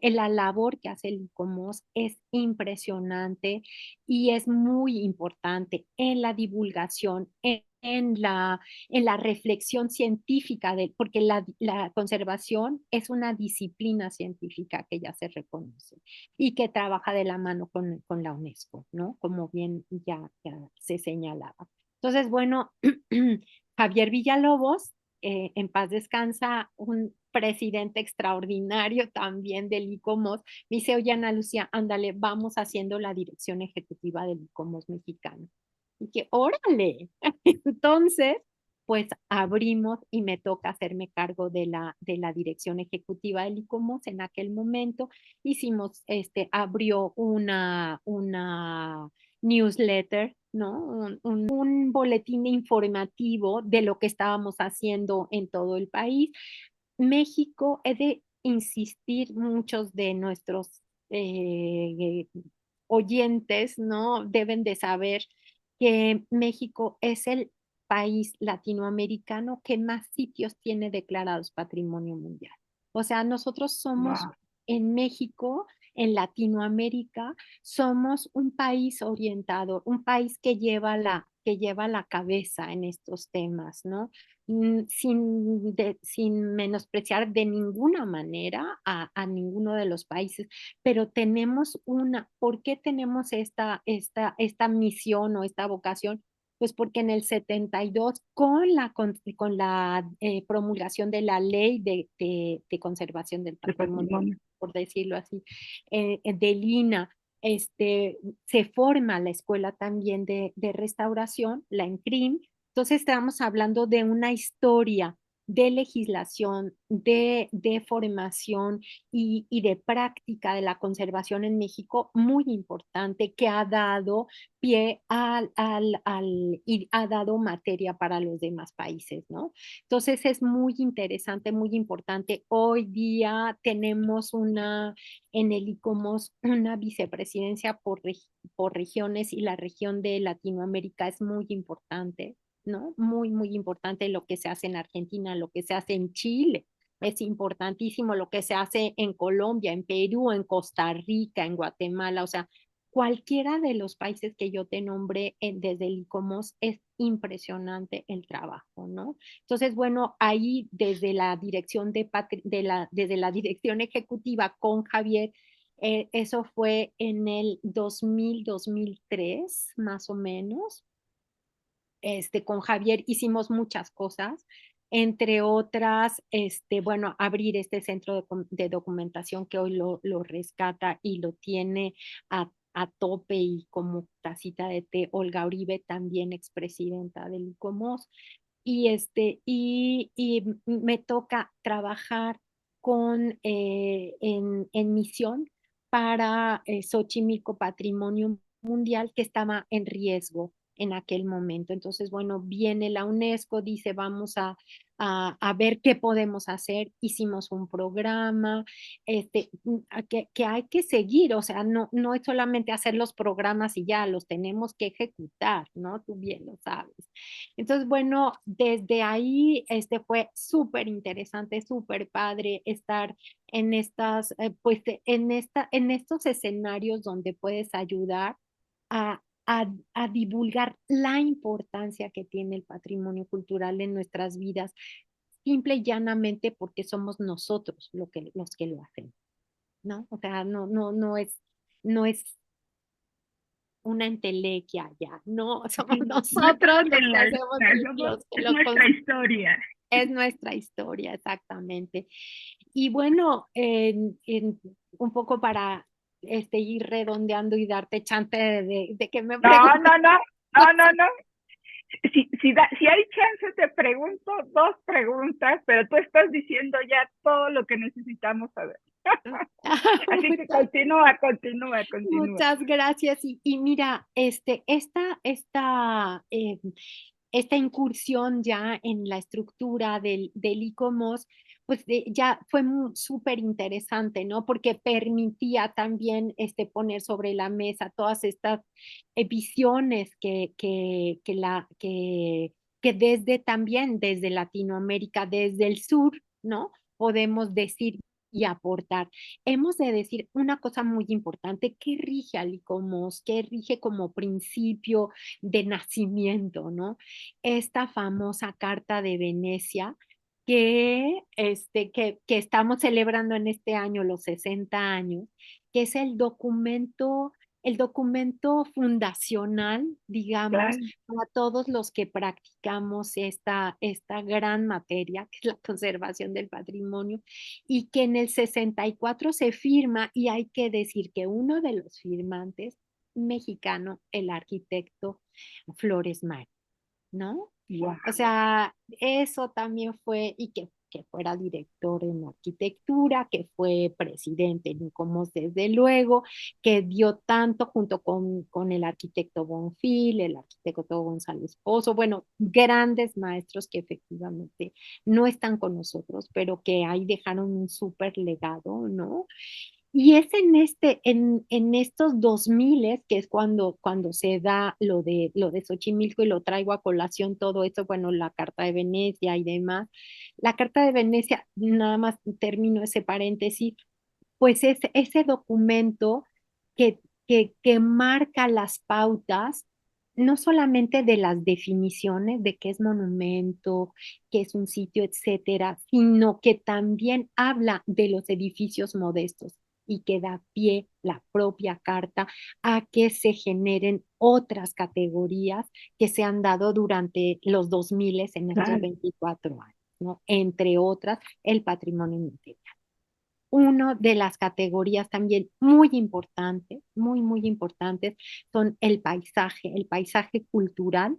B: la labor que hace el ICOMOS es impresionante y es muy importante en la divulgación, en la reflexión científica, porque la conservación es una disciplina científica que ya se reconoce y que trabaja de la mano con la UNESCO, ¿no? Como bien ya se señalaba. Entonces, bueno, Javier Villalobos, en paz descansa, un presidente extraordinario también del ICOMOS, me dice, oye, Ana Lucía, ándale, vamos haciendo la dirección ejecutiva del ICOMOS mexicano. Y que, órale. Entonces, pues abrimos y me toca hacerme cargo de la dirección ejecutiva del ICOMOS en aquel momento. Hicimos, abrió una newsletter, ¿no? Un boletín informativo de lo que estábamos haciendo en todo el país. México, he de insistir, muchos de nuestros oyentes, ¿no? Deben de saber que México es el país latinoamericano que más sitios tiene declarados Patrimonio Mundial. O sea, nosotros somos
A: Wow.
B: en México, en Latinoamérica, somos un país orientado, un país que lleva la cabeza en estos temas, ¿no? Sin menospreciar de ninguna manera a ninguno de los países, pero tenemos ¿por qué tenemos esta misión o esta vocación? Pues porque en el 72, con la promulgación de la ley de conservación del
A: De
B: patrimonio,
A: patrimonio.
B: por decirlo así, del INA, se forma la escuela también de restauración, la ENCRIM. Entonces estamos hablando de una historia de legislación, de formación y de práctica de la conservación en México muy importante que ha dado pie y ha dado materia para los demás países, ¿no? Entonces es muy interesante, muy importante. Hoy día tenemos en el ICOMOS una vicepresidencia por regiones y la región de Latinoamérica es muy importante, ¿no? Muy, muy importante lo que se hace en Argentina, lo que se hace en Chile. Es importantísimo lo que se hace en Colombia, en Perú, en Costa Rica, en Guatemala. O sea, cualquiera de los países que yo te nombré desde el ICOMOS es impresionante el trabajo, ¿no? Entonces, bueno, ahí desde la dirección desde la dirección ejecutiva con Javier, eso fue en el 2003, más o menos. Con Javier hicimos muchas cosas, entre otras, bueno, abrir este centro de documentación que hoy lo rescata y lo tiene a tope y como tacita de té, Olga Uribe, también expresidenta del ICOMOS. Y me toca trabajar en misión para Xochimilco Patrimonio Mundial que estaba en riesgo en aquel momento. Entonces, bueno, viene la UNESCO, dice, vamos a ver qué podemos hacer. Hicimos un programa que hay que seguir, o sea, no es solamente hacer los programas y ya, los tenemos que ejecutar, ¿no? Tú bien lo sabes. Entonces, bueno, desde ahí fue súper interesante, súper padre estar en en estos escenarios donde puedes ayudar a divulgar la importancia que tiene el patrimonio cultural en nuestras vidas, simple y llanamente porque somos nosotros los que lo hacen, ¿no? O sea, no es una entelequia ya, no, somos
A: Sí, no
B: nosotros
A: estamos
B: los
A: en
B: que
A: la
B: hacemos
A: luna, somos,
B: los que
A: es
B: lo
A: nuestra historia.
B: es nuestra historia, exactamente. Y bueno, un poco para ir redondeando y darte chance de que me
A: No,
B: preguntes.
A: no, no, no, no, no. Si hay chance, te pregunto dos preguntas, pero tú estás diciendo ya todo lo que necesitamos saber. Así que
B: Muchas,
A: continúa, continúa, continúa.
B: muchas gracias. Y mira, esta incursión ya en la estructura del ICOMOS, pues ya fue súper interesante, ¿no? Porque permitía también poner sobre la mesa todas estas visiones que desde también, desde Latinoamérica, desde el sur, ¿no? Podemos decir y aportar. Hemos de decir una cosa muy importante, ¿qué rige al ICOMOS? ¿Qué rige como principio de nacimiento, no? Esta famosa Carta de Venecia que estamos celebrando en este año los 60 años, que es el documento fundacional, digamos,
A: Claro,
B: para todos los que practicamos esta gran materia, que es la conservación del patrimonio, y que en el 64 se firma, y hay que decir que uno de los firmantes mexicano, el arquitecto Flores Magón, ¿no?
A: wow,
B: O sea, eso también fue, y que fuera director en arquitectura, que fue presidente en ICOMOS desde luego, que dio tanto junto con el arquitecto Bonfil, el arquitecto González Pozo, bueno, grandes maestros que efectivamente no están con nosotros, pero que ahí dejaron un súper legado, ¿no? Y es en estos 2000, que es cuando se da lo de Xochimilco, y lo traigo a colación todo esto, bueno, la Carta de Venecia y demás. La Carta de Venecia, nada más termino ese paréntesis, pues es ese documento que, que marca las pautas, no solamente de las definiciones de qué es monumento, qué es un sitio, etcétera, sino que también habla de los edificios modestos, y que da pie la propia carta a que se generen otras categorías que se han dado durante los 2000 en estos
A: claro.
B: 24 años, ¿no? Entre otras, el patrimonio inmaterial. Una de las categorías también muy importantes, muy importantes, son el paisaje cultural,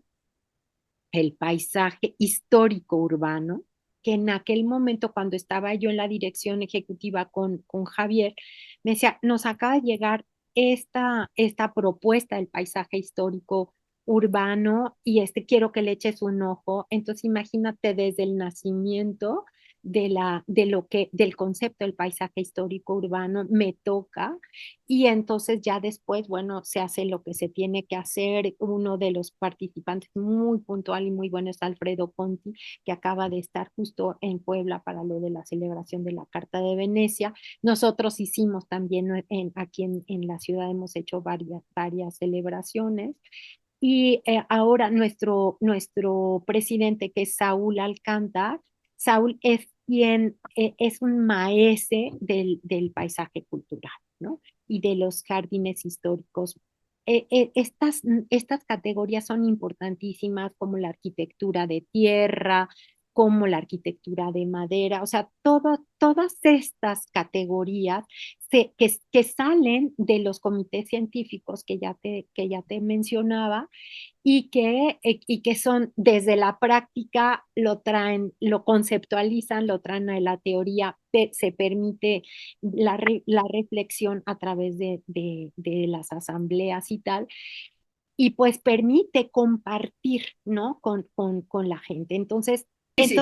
B: el paisaje histórico urbano, que en aquel momento, cuando estaba yo en la dirección ejecutiva con Javier, me decía, nos acaba de llegar esta propuesta del paisaje histórico urbano, y quiero que le eches un ojo. Entonces imagínate, desde el nacimiento del concepto del paisaje histórico urbano me toca, y entonces ya después, bueno, se hace lo que se tiene que hacer. Uno de los participantes muy puntual y muy bueno es Alfredo Conti, que acaba de estar justo en Puebla para lo de la celebración de la Carta de Venecia. Nosotros hicimos también aquí en la ciudad, hemos hecho varias celebraciones. Y ahora nuestro presidente, que es Saúl Alcántar, Saúl es quien es un maese del paisaje cultural, ¿no? Y de los jardines históricos. Estas categorías son importantísimas, como la arquitectura de tierra, como la arquitectura de madera, o sea, todas estas categorías que salen de los comités científicos que ya te mencionaba, y que son desde la práctica, lo traen, lo conceptualizan, lo traen a la teoría, se permite la reflexión a través de las asambleas y tal, y pues permite compartir, ¿no? Con la gente. Entonces,
A: Sí, sí.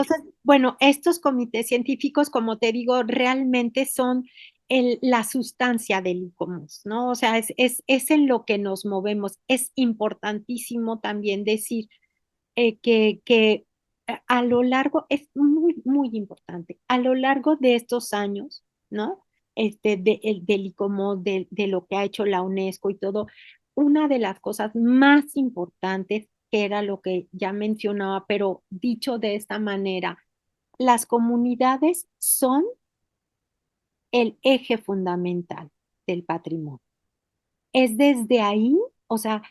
B: bueno, estos comités científicos, como te digo, realmente son la sustancia del ICOMOS, ¿no? O sea, es en lo que nos movemos. Es importantísimo también decir que a lo largo, es muy importante, a lo largo de estos años, ¿no? Del ICOMOS, de lo que ha hecho la UNESCO y todo, una de las cosas más importantes, que era lo que ya mencionaba, pero dicho de esta manera, las comunidades son el eje fundamental del patrimonio. Es desde ahí, o sea,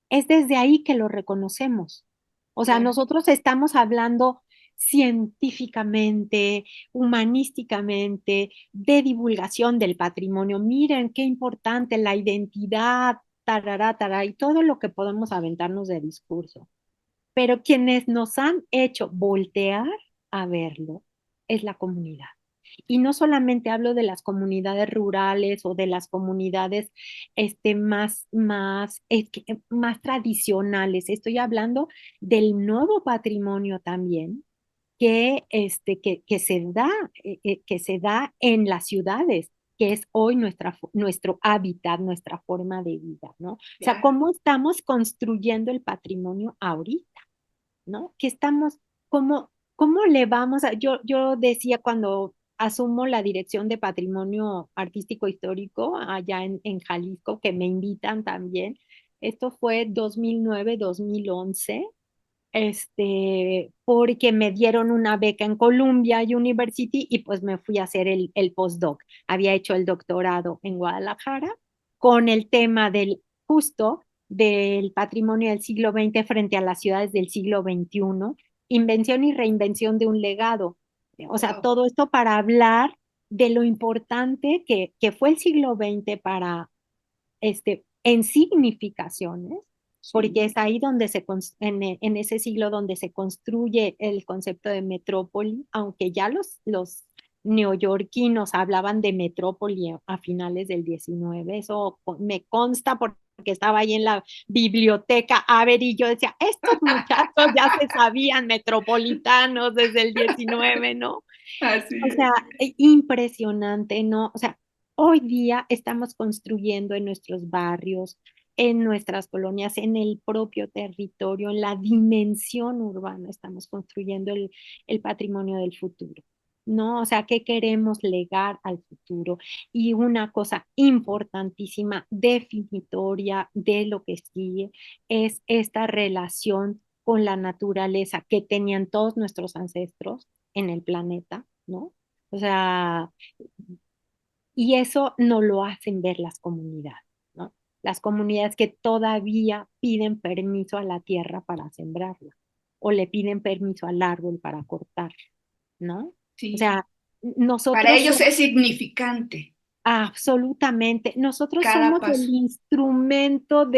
B: es desde ahí que lo reconocemos. O sea,
A: Claro.
B: nosotros estamos hablando científicamente, humanísticamente, de divulgación del patrimonio. Miren qué importante la identidad, tarará, tará, y todo lo que podemos aventarnos de discurso. Pero quienes nos han hecho voltear a verlo es la comunidad. Y no solamente hablo de las comunidades rurales o de las comunidades más tradicionales, estoy hablando del nuevo patrimonio también que se da en las ciudades, que es hoy nuestro hábitat, nuestra forma de vida, ¿no? O sea,
A: Claro.
B: cómo estamos construyendo el patrimonio ahorita, ¿no? ¿Cómo le vamos a, yo decía cuando asumo la dirección de Patrimonio Artístico Histórico allá en Jalisco, que me invitan también. Esto fue 2009-2011, porque me dieron una beca en Columbia University y pues me fui a hacer el postdoc. Había hecho el doctorado en Guadalajara con el tema del justo del patrimonio del siglo XX frente a las ciudades del siglo XXI, invención y reinvención de un legado. O sea,
A: Wow.
B: todo esto para hablar de lo importante que fue el siglo XX para en significaciones, porque
A: Sí.
B: es ahí donde en ese siglo donde se construye el concepto de metrópoli, aunque ya los neoyorquinos hablaban de metrópoli a finales del 19, eso me consta porque estaba ahí en la biblioteca, a ver, y yo decía, estos muchachos ya se sabían metropolitanos desde el 19, ¿no?
A: Así
B: O
A: es.
B: sea, impresionante, ¿no? O sea, hoy día estamos construyendo en nuestros barrios, en nuestras colonias, en el propio territorio, en la dimensión urbana, estamos construyendo el patrimonio del futuro, ¿no? O sea, ¿qué queremos legar al futuro? Y una cosa importantísima, definitoria de lo que sigue, es esta relación con la naturaleza que tenían todos nuestros ancestros en el planeta, ¿no? O sea, y eso no lo hacen ver las comunidades, ¿no? Las comunidades que todavía piden permiso a la tierra para sembrarla o le piden permiso al árbol para cortar, ¿no? O
A: Sí.
B: sea,
A: Para
B: nosotros
A: ellos
B: somos
A: es significante
B: absolutamente, nosotros
A: cada
B: somos el
A: paso.
B: instrumento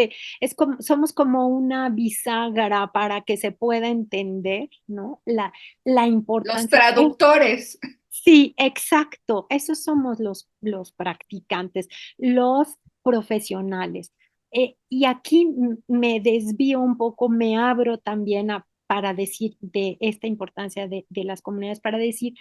B: somos como una bisagra para que se pueda entender, ¿no? La
A: Los
B: importancia.
A: traductores.
B: Sí, exacto. Esos somos los practicantes, los profesionales. Y aquí me desvío un poco, me abro también para decir de esta importancia de las comunidades, para decir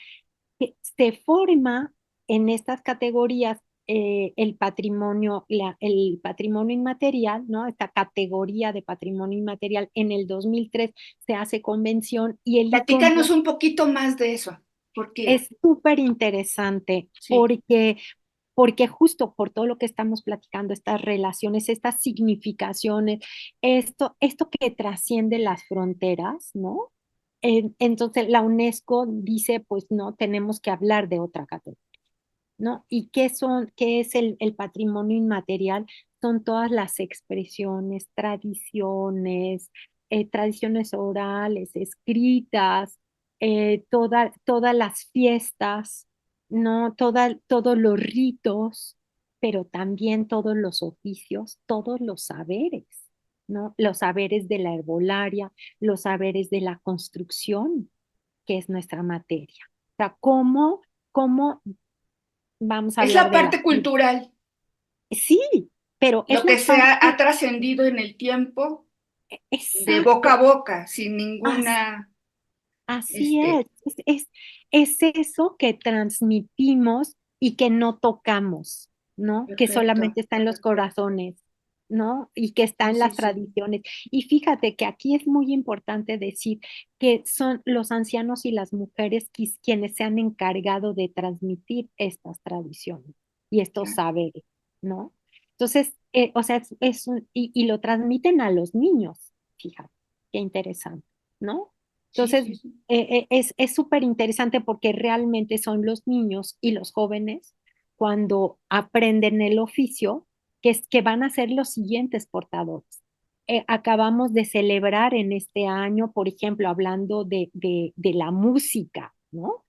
B: que se forma en estas categorías el patrimonio inmaterial, ¿no? Esta categoría de patrimonio inmaterial en el 2003 se hace convención y el
A: Platícanos
B: icono
A: un poquito más de eso, porque
B: es súper interesante
A: sí,
B: porque justo por todo lo que estamos platicando, estas relaciones, estas significaciones, esto que trasciende las fronteras, ¿no? Entonces la UNESCO dice, pues no, tenemos que hablar de otra categoría, ¿no? ¿Y qué es el patrimonio inmaterial? Son todas las expresiones, tradiciones orales, escritas, todas las fiestas, ¿no? Todos los ritos, pero también todos los oficios, todos los saberes, ¿no? Los saberes de la herbolaria, los saberes de la construcción, que es nuestra materia. O sea, cómo vamos a
A: es la
B: hablar de
A: parte cultural,
B: sí, pero es
A: lo que
B: la
A: se ha
B: parte
A: trascendido en el tiempo de boca a
B: exacto,
A: boca, sin
B: as-
A: ninguna,
B: así
A: este,
B: es eso que transmitimos y que no tocamos, ¿no? Que
A: perfecto.
B: solamente está en los corazones, ¿no? Y que está
A: Sí,
B: en
A: sí,
B: las
A: sí.
B: tradiciones. Y fíjate que aquí es muy importante decir que son los ancianos y las mujeres quienes se han encargado de transmitir estas tradiciones y estos
A: Claro.
B: saberes, ¿no? Entonces, o sea, y lo transmiten a los niños, fíjate, qué interesante, ¿no?
A: Sí,
B: Entonces,
A: sí, sí.
B: es súper interesante porque realmente son los niños y los jóvenes cuando aprenden el oficio que van a ser los siguientes portadores. Acabamos de celebrar en este año, por ejemplo, hablando de la música, ¿no?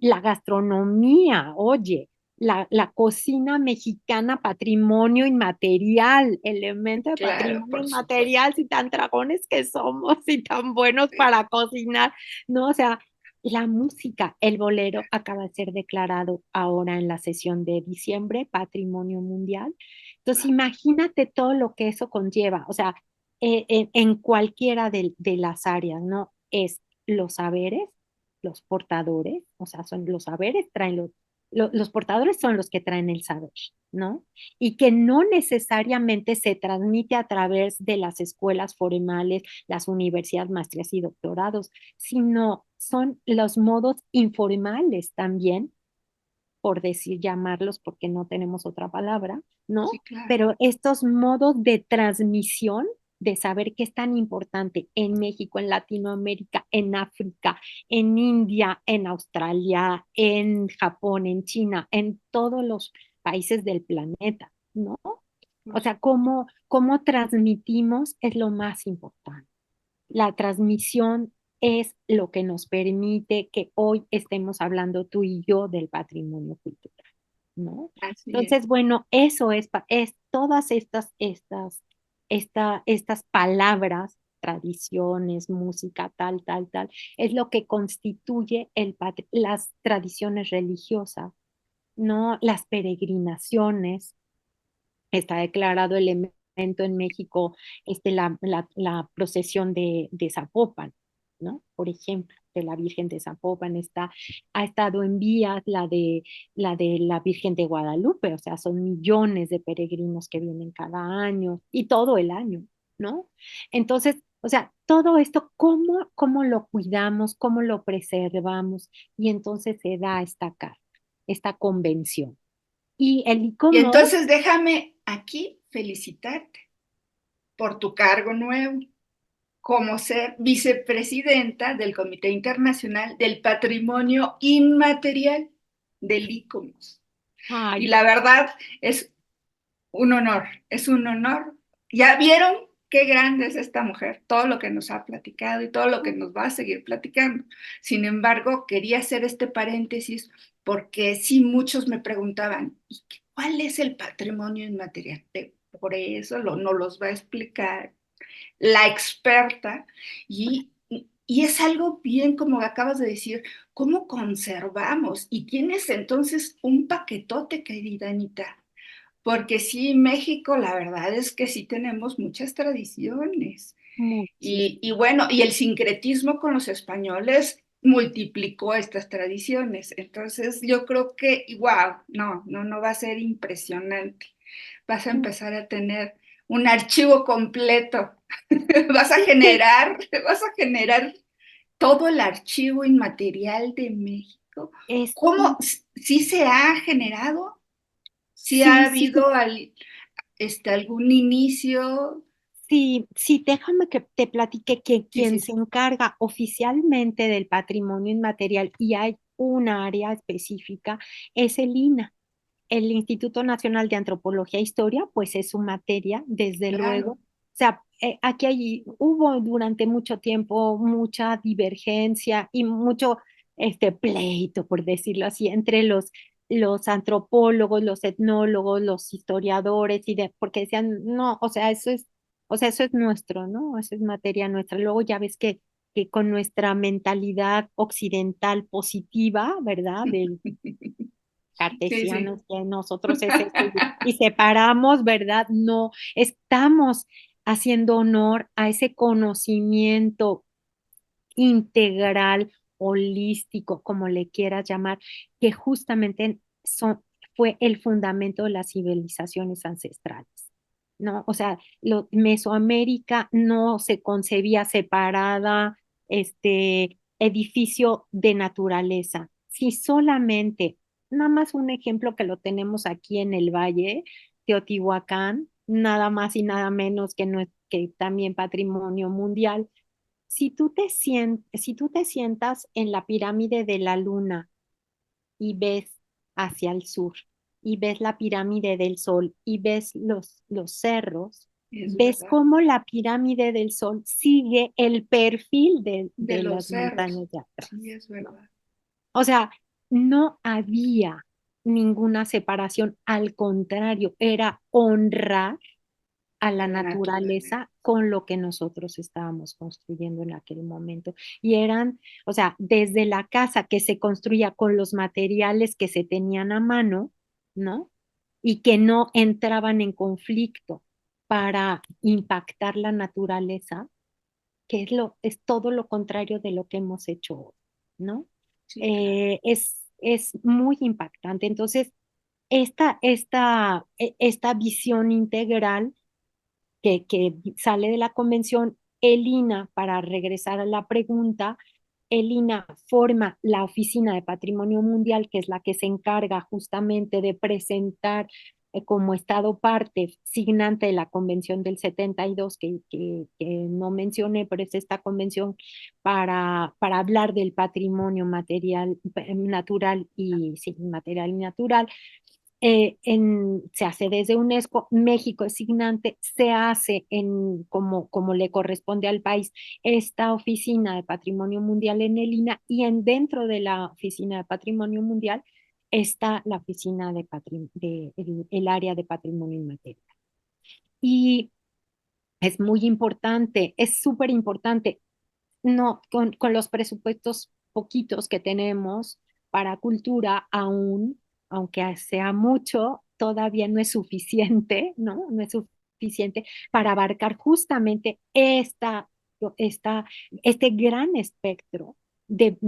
B: La gastronomía, oye, la cocina mexicana, patrimonio inmaterial, elemento de
A: Claro,
B: patrimonio
A: por supuesto.
B: inmaterial, si tan dragones que somos y tan buenos
A: Sí.
B: para cocinar, ¿no? O sea, la música, el bolero acaba de ser declarado ahora en la sesión de diciembre, Patrimonio Mundial. Entonces, imagínate todo lo que eso conlleva, o sea, en cualquiera de las áreas, ¿no? Es los saberes, los portadores, o sea, son los saberes, traen los los portadores son los que traen el saber, ¿no? Y que no necesariamente se transmite a través de las escuelas formales, las universidades, maestrías y doctorados, sino son los modos informales también, por decir, llamarlos porque no tenemos otra palabra,
A: Sí,
B: ¿no?
A: claro.
B: Pero estos modos de transmisión de saber qué es tan importante en México, en Latinoamérica, en África, en India, en Australia, en Japón, en China, en todos los países del planeta, ¿no? O sea, cómo transmitimos es lo más importante. La transmisión es lo que nos permite que hoy estemos hablando tú y yo del patrimonio cultural, ¿no?
A: Así es.
B: Entonces, bueno, eso es todas estas palabras, tradiciones, música, tal, es lo que constituye las tradiciones religiosas, ¿no? Las peregrinaciones. Está declarado elemento en México, la procesión de Zapopan, ¿no? Por ejemplo, de la Virgen de Zapopan ha estado en vías la de la Virgen de Guadalupe, o sea, son millones de peregrinos que vienen cada año y todo el año, ¿no? Entonces, o sea, todo esto, ¿cómo lo cuidamos, cómo lo preservamos? Y entonces se da esta convención. Y el
A: Y
B: ICOMOS.
A: entonces déjame aquí felicitarte por tu cargo nuevo como ser vicepresidenta del Comité Internacional del Patrimonio Inmaterial del ICOMOS. Y
B: Ay,
A: la verdad es un honor. ¿Ya vieron qué grande es esta mujer? Todo lo que nos ha platicado y todo lo que nos va a seguir platicando. Sin embargo, quería hacer este paréntesis porque sí muchos me preguntaban, ¿y cuál es el patrimonio inmaterial? Por eso nos los va a explicar la experta y es algo bien como acabas de decir, ¿cómo conservamos? Y tienes entonces un paquetote, querida Anita, porque sí, México, la verdad es que sí tenemos muchas tradiciones. Y
B: muchísimo.
A: bueno, y el sincretismo con los españoles multiplicó estas tradiciones. Entonces, yo creo que, wow, no va a ser impresionante. Vas a empezar a tener un archivo completo.
B: Sí,
A: Vas a generar todo el archivo inmaterial de México.
B: es,
A: ¿Cómo? ¿Sí se ha generado? ¿Sí ha
B: sí, sí,
A: habido algún inicio?
B: sí, sí, déjame que te platique que
A: Sí,
B: quien
A: sí,
B: se
A: sí.
B: encarga oficialmente del patrimonio inmaterial y hay un área específica es el INA. El Instituto Nacional de Antropología e Historia, pues es su materia, desde luego.
A: Claro.
B: O sea, hubo durante mucho tiempo mucha divergencia y mucho pleito, por decirlo así, entre los antropólogos, los etnólogos, los historiadores, porque decían, no, o sea, eso es nuestro, ¿no? Eso es materia nuestra. Luego ya ves que con nuestra mentalidad occidental positiva, ¿verdad?
A: Sí, sí.
B: Cartesianos, que nosotros es esto, y separamos, ¿verdad? No, estamos haciendo honor a ese conocimiento integral, holístico, como le quieras llamar, que justamente fue el fundamento de las civilizaciones ancestrales, ¿no? O sea, Mesoamérica no se concebía separada, edificio de naturaleza. Si solamente, nada más un ejemplo que lo tenemos aquí en el Valle, Teotihuacán, nada más y nada menos que también patrimonio mundial. Si tú te sientas en la pirámide de la luna y ves hacia el sur, y ves la pirámide del sol, y ves los cerros,
A: Es
B: ves
A: verdad.
B: cómo la pirámide del sol sigue el perfil de,
A: De
B: de
A: los
B: las
A: cerros.
B: montañas de atrás,
A: Sí, es
B: ¿no?
A: verdad.
B: O sea, no había ninguna separación, al contrario, era honrar a
A: A
B: la
A: la naturaleza.
B: naturaleza con lo que nosotros estábamos construyendo en aquel momento. Y o sea, desde la casa que se construía con los materiales que se tenían a mano, ¿no? Y que no entraban en conflicto para impactar la naturaleza, que es todo lo contrario de lo que hemos hecho hoy, ¿no?
A: Sí, claro.
B: es muy impactante. Entonces, esta visión integral que sale de la convención, el INAH, para regresar a la pregunta, el INAH forma la Oficina de Patrimonio Mundial, que es la que se encarga justamente de presentar como Estado parte signante de la Convención del 72, que no mencioné, pero es esta convención para hablar del patrimonio material, natural y sí, material y natural. Se hace desde UNESCO, México es signante, se hace como le corresponde al país esta oficina de patrimonio mundial en el INAH, y dentro de la oficina de patrimonio mundial está la oficina el área de patrimonio inmaterial. Y es muy importante, es súper importante, no, con los presupuestos poquitos que tenemos para cultura aún, aunque sea mucho, todavía no es suficiente, ¿no? No es suficiente para abarcar justamente esta, este gran espectro de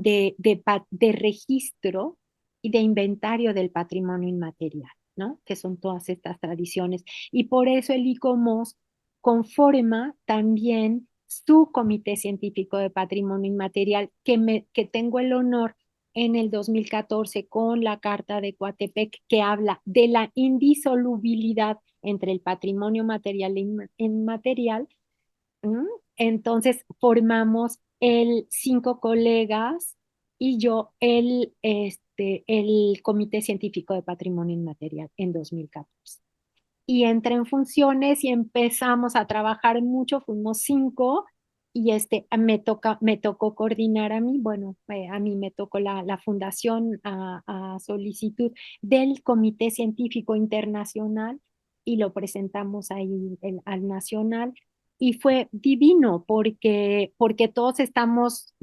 B: registro y de inventario del patrimonio inmaterial, ¿no? Que son todas estas tradiciones. Y por eso el ICOMOS conforma también su Comité Científico de Patrimonio Inmaterial, que tengo el honor en el 2014 con la Carta de Coatepec, que habla de la indisolubilidad entre el patrimonio material e inmaterial. ¿Mm? Entonces formamos cinco colegas y yo el Comité Científico de Patrimonio Inmaterial en 2014. Y entré en funciones y empezamos a trabajar mucho, fuimos cinco, y me tocó coordinar a mí, bueno, a mí me tocó la fundación a solicitud del Comité Científico Internacional, y lo presentamos ahí al nacional, y fue divino porque todos estamos,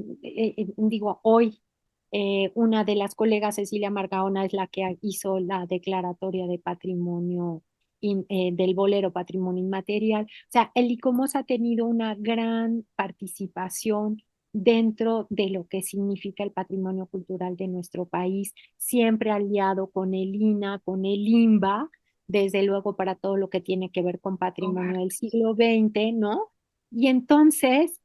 B: digo, hoy una de las colegas, Cecilia Margaona, es la que hizo la declaratoria de patrimonio del bolero Patrimonio Inmaterial. O sea, el ICOMOS ha tenido una gran participación dentro de lo que significa el patrimonio cultural de nuestro país, siempre aliado con el INAH, con el INBA, desde luego para todo lo que tiene que ver con patrimonio del siglo XX, ¿no? Y entonces,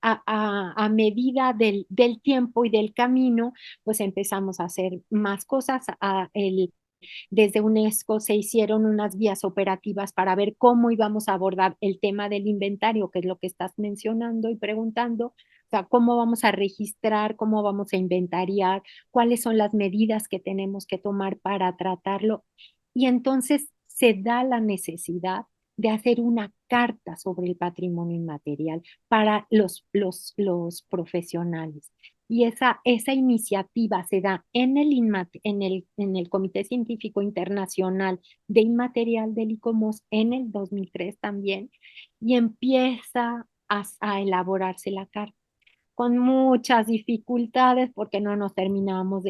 B: a medida del tiempo y del camino, pues empezamos a hacer más cosas. Desde UNESCO se hicieron unas vías operativas para ver cómo íbamos a abordar el tema del inventario, que es lo que estás mencionando y preguntando. O sea, cómo vamos a registrar, cómo vamos a inventariar, cuáles son las medidas que tenemos que tomar para tratarlo. Y entonces se da la necesidad de hacer una carta sobre el patrimonio inmaterial para los profesionales. Y esa iniciativa se da en el Comité Científico Internacional de Inmaterial del ICOMOS en el 2003 también, y empieza a elaborarse la carta con muchas dificultades porque no nos terminábamos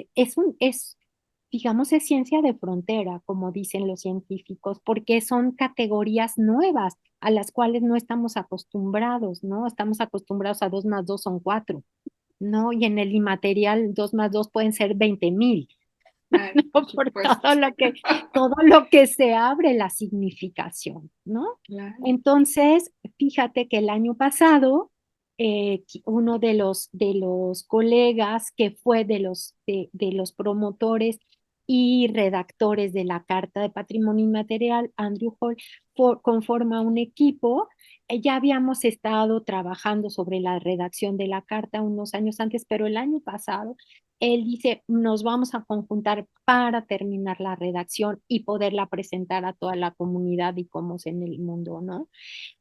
B: digamos, es ciencia de frontera, como dicen los científicos, porque son categorías nuevas a las cuales no estamos acostumbrados, ¿no? Estamos acostumbrados a 2 más 2 son 4, ¿no? Y en el inmaterial 2 más 2 pueden ser 20,000,
A: Claro,
B: ¿no? Por todo lo que se abre la significación, ¿no?
A: claro.
B: Entonces, fíjate que el año pasado, uno de los colegas que fue de los promotores y redactores de la Carta de Patrimonio Inmaterial, Andrew Hall, conforma un equipo. Ya habíamos estado trabajando sobre la redacción de la carta unos años antes, pero el año pasado él dice, nos vamos a conjuntar para terminar la redacción y poderla presentar a toda la comunidad y como en el mundo, ¿no?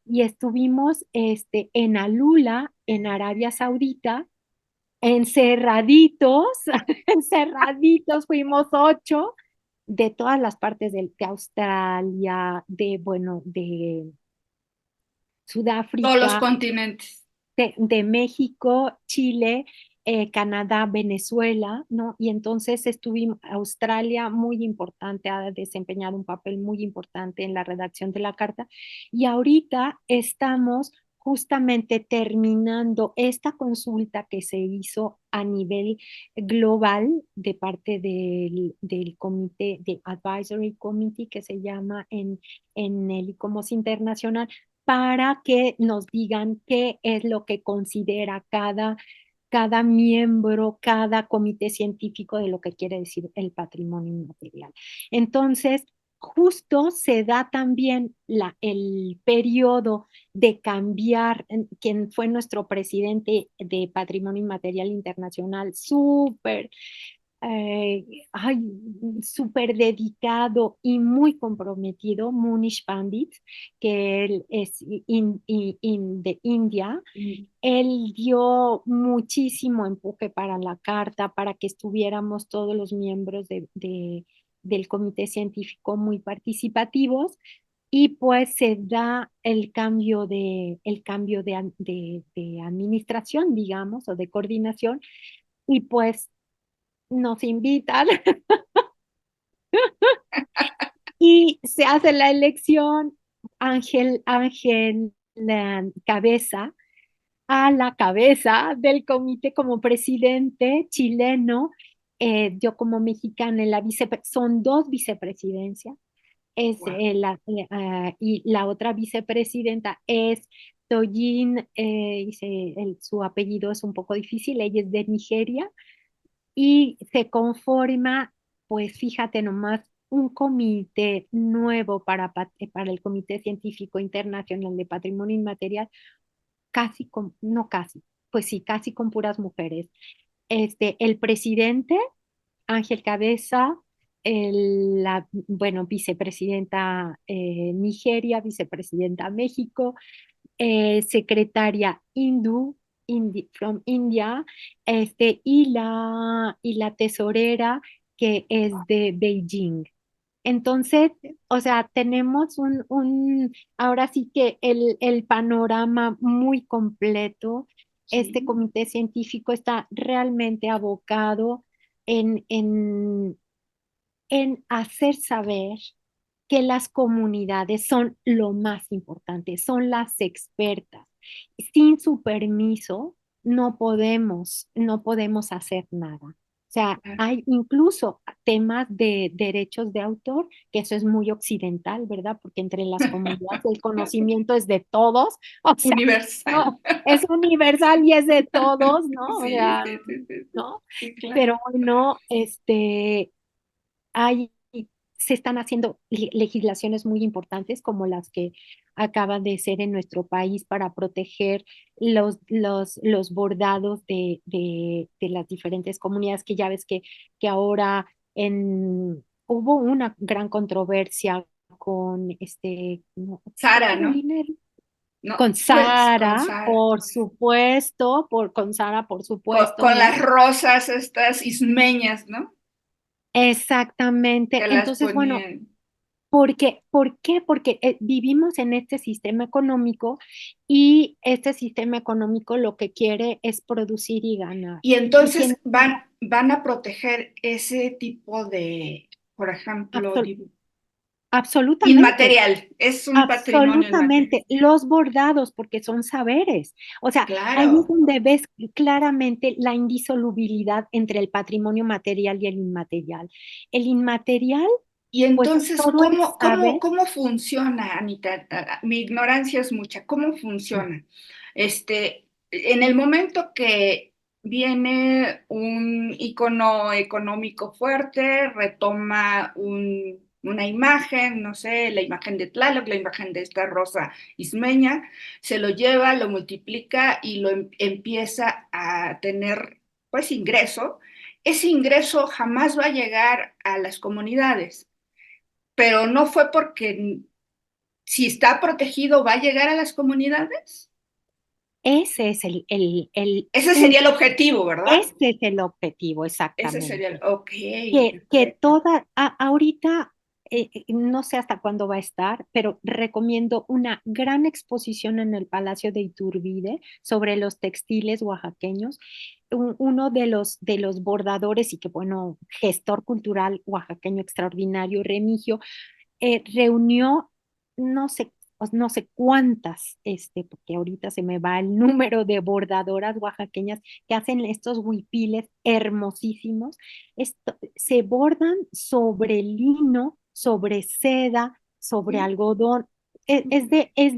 B: Y estuvimos en Alula, en Arabia Saudita, encerraditos, encerraditos, fuimos 8 de todas las partes de Australia, bueno, de
A: Todos los
B: Sudáfrica,
A: continentes.
B: de México, Chile, Canadá, Venezuela, ¿no? Y entonces estuvimos, Australia, muy importante, ha desempeñado un papel muy importante en la redacción de la carta. Y ahorita estamos justamente terminando esta consulta que se hizo a nivel global de parte del comité, de Advisory Committee que se llama en el ICOMOS Internacional, para que nos digan qué es lo que considera cada miembro, cada comité científico de lo que quiere decir el patrimonio inmaterial. Entonces, justo se da también el periodo de cambiar, quien fue nuestro presidente de Patrimonio Inmaterial Internacional, eh, ay, súper dedicado y muy comprometido, Munish Pandit, que él es de India. Él dio muchísimo empuje para la carta, para que estuviéramos todos los miembros del comité científico muy participativos, y pues se da el cambio de administración, digamos, o de coordinación, y pues nos invitan y se hace la elección. Ángel Cabeza a la cabeza del comité como presidente chileno, yo como mexicana en la son dos vicepresidencias,
A: Wow.
B: y la otra vicepresidenta es Toyin, su apellido es un poco difícil, ella es de Nigeria, y se conforma, pues fíjate nomás, un comité nuevo para el Comité Científico Internacional de Patrimonio Inmaterial, no casi, pues sí, casi con puras mujeres. El presidente, Ángel Cabeza, bueno, vicepresidenta Nigeria, vicepresidenta México, secretaria from India, y la tesorera que es de Beijing. Entonces, o sea, tenemos ahora sí que el panorama muy completo. Este
A: Sí.
B: comité científico está realmente abocado en, en, en hacer saber que las comunidades son lo más importante, son las expertas. Sin su permiso no podemos hacer nada. O sea,
A: Claro.
B: hay incluso temas de derechos de autor, que eso es muy occidental, ¿verdad? Porque entre las comunidades el conocimiento es de todos, o sea,
A: Universal.
B: no, es universal y es de todos, ¿no? O
A: Sí,
B: sea,
A: sí, sí, sí, sí,
B: ¿no?
A: sí, claro.
B: Pero bueno, hay, se están haciendo legislaciones muy importantes como las que acaban de ser en nuestro país para proteger los bordados de las diferentes comunidades, que ya ves que ahora hubo una gran controversia con no,
A: Sara, ¿no?
B: Carolina,
A: No,
B: con
A: pues con
B: Sara,
A: Sara.
B: por supuesto, con Sara, por supuesto,
A: Con
B: ¿no?
A: las rosas estas ismeñas, ¿no?
B: Exactamente.
A: Que las
B: Entonces, bueno,
A: ponían.
B: ¿por qué? Porque vivimos en este sistema económico, y este sistema económico lo que quiere es producir y ganar.
A: Y
B: Y quien
A: entonces van a proteger ese tipo de, por ejemplo,
B: absol- absolutamente,
A: inmaterial. Es un patrimonio inmaterial.
B: absolutamente, los bordados, porque son saberes. O sea, ahí es
A: Claro.
B: donde ves claramente la indisolubilidad entre el patrimonio material y el inmaterial. El inmaterial,
A: Y
B: pues
A: entonces,
B: todo el saber.
A: cómo funciona, Anita? Mi ignorancia es mucha. ¿Cómo funciona? En el momento que viene un icono económico fuerte, retoma una imagen, no sé, la imagen de Tlaloc, la imagen de esta rosa ismeña, se lo lleva, lo multiplica y lo empieza a tener, pues, ingreso. Ese ingreso jamás va a llegar a las comunidades, pero no fue porque si está protegido va a llegar a las comunidades.
B: Ese es el
A: Ese sería el
B: único,
A: objetivo, ¿verdad?
B: ese es el objetivo,
A: Ese sería el,
B: exactamente.
A: ok,
B: Que
A: perfecto.
B: ahorita, no sé hasta cuándo va a estar, pero recomiendo una gran exposición en el Palacio de Iturbide sobre los textiles oaxaqueños. Uno de los bordadores y que, bueno, gestor cultural oaxaqueño extraordinario, Remigio, reunió no sé no sé cuántas, porque ahorita se me va el número de bordadoras oaxaqueñas que hacen estos huipiles hermosísimos. Se bordan sobre lino, sobre seda, sobre
C: Sí,
B: algodón. Es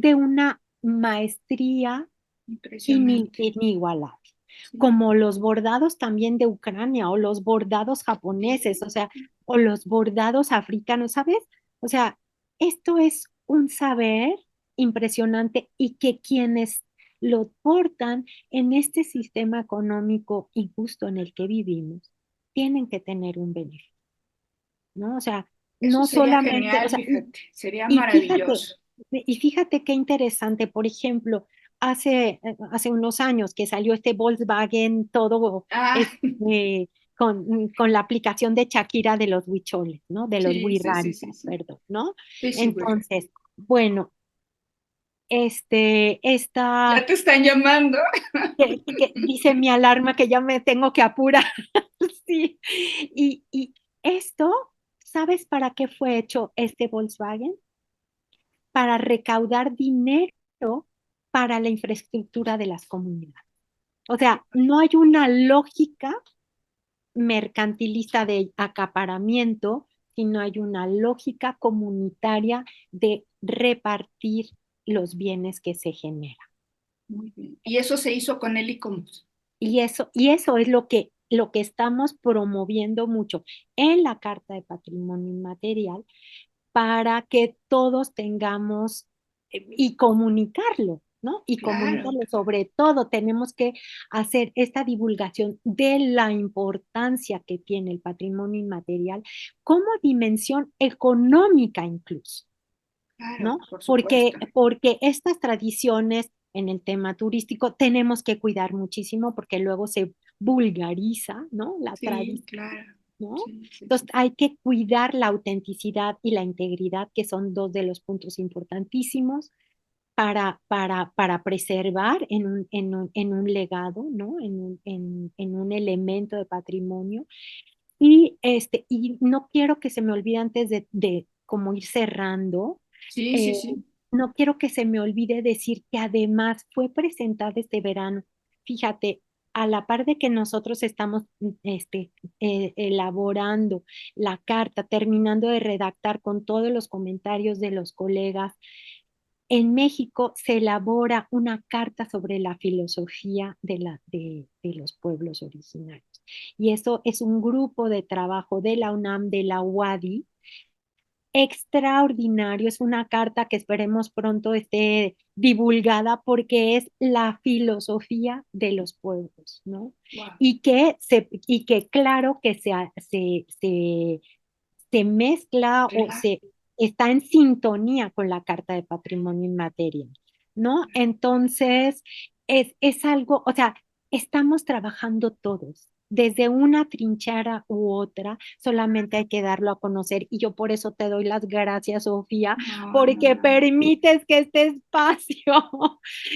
B: de una maestría
C: impresionante.
B: inigualable.
C: Sí,
B: Como los bordados también de Ucrania o los bordados japoneses, o sea, o los bordados africanos, ¿sabes? O sea, esto es un saber impresionante y que quienes lo portan en este sistema económico injusto en el que vivimos, tienen que tener un beneficio, ¿no? O sea,
C: eso
B: no
C: sería
B: solamente, o
C: genial,
B: sea,
C: fíjate, sería
B: y fíjate,
C: maravilloso.
B: y fíjate qué interesante, por ejemplo, hace unos años que salió este Volkswagen todo
C: Ah,
B: con la aplicación de Shakira de los huicholes, ¿no? De los
C: sí, sí, sí,
B: huirráritas,
C: sí, sí.
B: perdón, ¿no?
C: Sí, sí, güey.
B: Entonces, bueno,
C: Ya
B: esta,
C: te están llamando.
B: que dice mi alarma que ya me tengo que apurar, sí. Y esto, ¿sabes para qué fue hecho este Volkswagen? Para recaudar dinero para la infraestructura de las comunidades. O sea, no hay una lógica mercantilista de acaparamiento, sino hay una lógica comunitaria de repartir los bienes que se generan.
C: Muy bien. Y eso se hizo con el ICOMOS.
B: Y eso es lo que estamos promoviendo mucho en la Carta de Patrimonio Inmaterial para que todos tengamos y comunicarlo, ¿no? Y
C: Claro,
B: comunicarlo. Sobre todo, tenemos que hacer esta divulgación de la importancia que tiene el patrimonio inmaterial como dimensión económica incluso,
C: claro,
B: ¿no?
C: por
B: Porque,
C: supuesto.
B: porque estas tradiciones en el tema turístico tenemos que cuidar muchísimo porque luego se vulgariza, ¿no? La
C: Sí,
B: tradición,
C: claro.
B: ¿no?
C: Sí, sí,
B: Entonces
C: sí.
B: hay que cuidar la autenticidad y la integridad, que son dos de los puntos importantísimos para preservar en un legado, ¿no? En un elemento de patrimonio. Y no quiero que se me olvide antes de como ir cerrando,
C: Sí, sí,
B: eh,
C: sí.
B: no quiero que se me olvide decir que además fue presentada este verano. Fíjate, a la par de que nosotros estamos elaborando la carta, terminando de redactar con todos los comentarios de los colegas, en México se elabora una carta sobre la filosofía de los pueblos originarios. Y eso es un grupo de trabajo de la UNAM, de la UADY, extraordinario. Es una carta que esperemos pronto esté divulgada porque es la filosofía de los pueblos, ¿no?
C: Wow.
B: Y que claro que se mezcla o
C: Claro.
B: se está en sintonía con la Carta de Patrimonio Inmaterial, ¿no? Entonces, es algo, o sea, estamos trabajando todos. Desde una trinchera u otra, solamente hay que darlo a conocer y yo por eso te doy las gracias, Sofía,
C: No, no,
B: porque
C: no.
B: permites que este espacio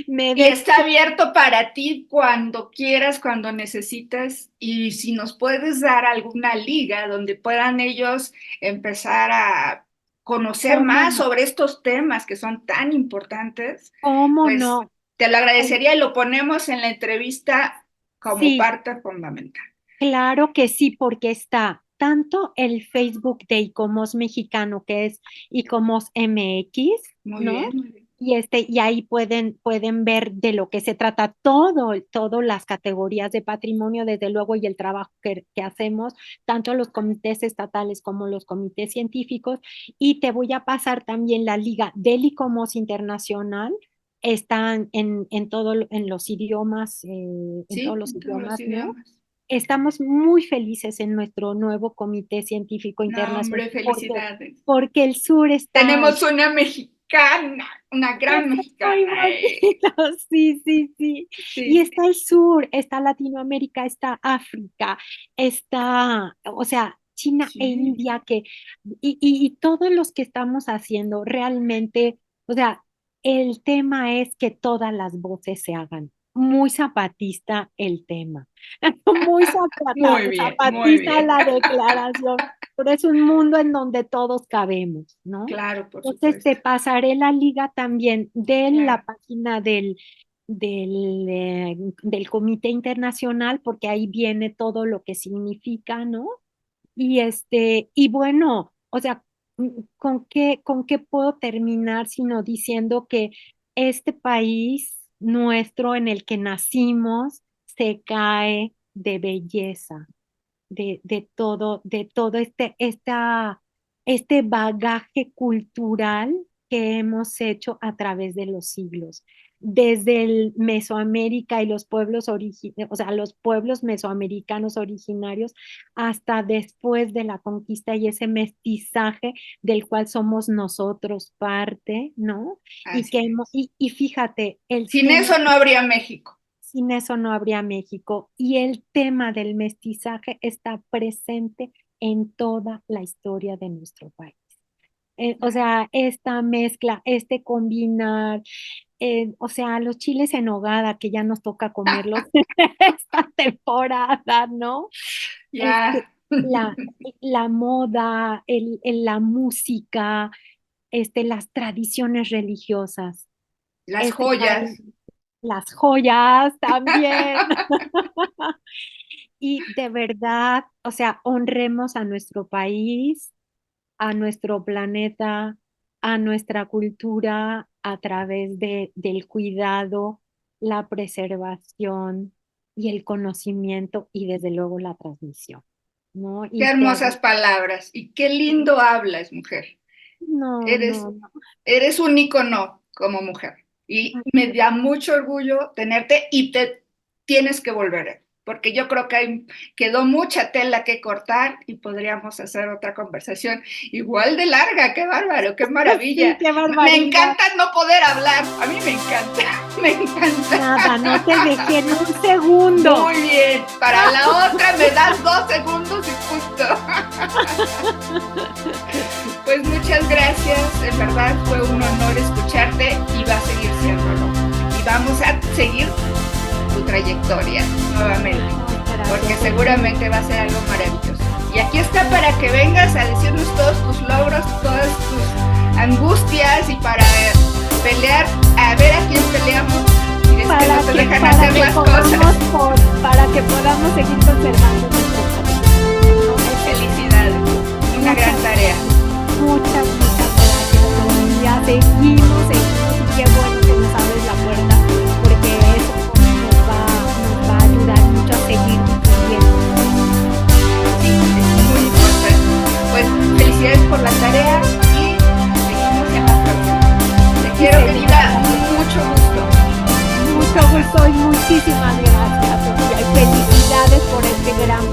B: me
C: Y
B: dé.
C: está abierto para ti cuando quieras, cuando necesites. Y si nos puedes dar alguna liga donde puedan ellos empezar a conocer
B: ¿Cómo
C: más
B: no?
C: sobre estos temas que son tan importantes,
B: ¿Cómo
C: pues
B: no?
C: te lo agradecería y lo ponemos en la entrevista como
B: Sí,
C: parte fundamental.
B: claro que sí, porque está tanto el Facebook de ICOMOS mexicano, que es ICOMOS MX,
C: Muy
B: ¿no?
C: bien, muy bien.
B: Y ahí pueden ver de lo que se trata todas las categorías de patrimonio, desde luego, y el trabajo que hacemos, tanto los comités estatales como los comités científicos. Y te voy a pasar también la liga del ICOMOS internacional. Están en los idiomas, en todos
C: Sí,
B: los
C: en todos los
B: idiomas, ¿no?
C: idiomas.
B: Estamos muy felices en nuestro nuevo Comité Científico
C: No,
B: Internacional
C: hombre,
B: porque,
C: felicidades.
B: porque el sur está
C: Tenemos una mexicana, una gran
B: muy
C: mexicana.
B: bonito, sí, sí, sí. Y
C: Sí,
B: está el sur, está Latinoamérica, está África, o sea, China e
C: sí.
B: India, y todos los que estamos haciendo realmente, o sea, el tema es que todas las voces se hagan. Muy zapatista el tema, muy
C: Muy bien, muy
B: zapatista
C: bien.
B: la declaración. pero es un mundo en donde todos cabemos, ¿no?
C: Claro, por
B: Entonces te
C: supuesto.
B: pasaré la liga también de la
C: Claro.
B: página del Comité Internacional, porque ahí viene todo lo que significa, ¿no? Y bueno, o sea, ¿con qué puedo terminar sino diciendo que este país nuestro en el que nacimos se cae de belleza, de todo este bagaje cultural que hemos hecho a través de los siglos, desde el Mesoamérica y o sea, los pueblos mesoamericanos originarios hasta después de la conquista y ese mestizaje del cual somos nosotros parte, ¿no? Y
C: Así
B: que
C: es.
B: y fíjate, el
C: Sin
B: tema.
C: eso no habría México.
B: Sin eso no habría México. Y el tema del mestizaje está presente en toda la historia de nuestro país. O sea, esta mezcla, este combinar, o sea, los chiles en nogada que ya nos toca comerlos esta temporada, ¿no?
C: Ya.
B: Este, la, la moda, la música, las tradiciones religiosas.
C: Las
B: Este país,
C: joyas.
B: las joyas también. Y de verdad, o sea, honremos a nuestro país, a nuestro planeta, a nuestra cultura a través del cuidado, la preservación y el conocimiento y desde luego la transmisión, ¿no?
C: Qué
B: Y
C: hermosas palabras. Y qué lindo hablas, mujer.
B: no,
C: Eres,
B: no, no.
C: eres un ícono como mujer. Y me da mucho orgullo tenerte y te tienes que volver, porque yo creo que quedó mucha tela que cortar y podríamos hacer otra conversación igual de larga. Qué bárbaro, qué
B: Sí,
C: maravilla.
B: qué
C: Me
B: barbaridad.
C: encanta no poder hablar. A mí me encanta, me encanta.
B: Nada, no te dejé en un segundo.
C: Muy bien, para la otra me das 2 segundos y punto. Pues muchas gracias, en verdad fue un honor escucharte y va a seguir siéndolo. Y vamos a seguir tu trayectoria nuevamente, porque seguramente va a ser algo maravilloso. Y aquí está para que vengas a decirnos todos tus logros, todas tus angustias y para pelear, a ver a quién peleamos. Y es que no te dejan hacer las cosas.
B: Para que podamos seguir conservando nuestro país.
C: Felicidades, una gran tarea.
B: Muchas gracias, Sofía. Seguimos y qué bueno que nos abres la puerta, porque eso nos va a ayudar mucho a seguir viviendo.
C: Sí, es muy importante. Pues felicidades por la tarea y seguimos en la próxima. Te quiero, querida, mucho gusto.
B: Mucho gusto y muchísimas gracias, Sofía. Y felicidades por este gran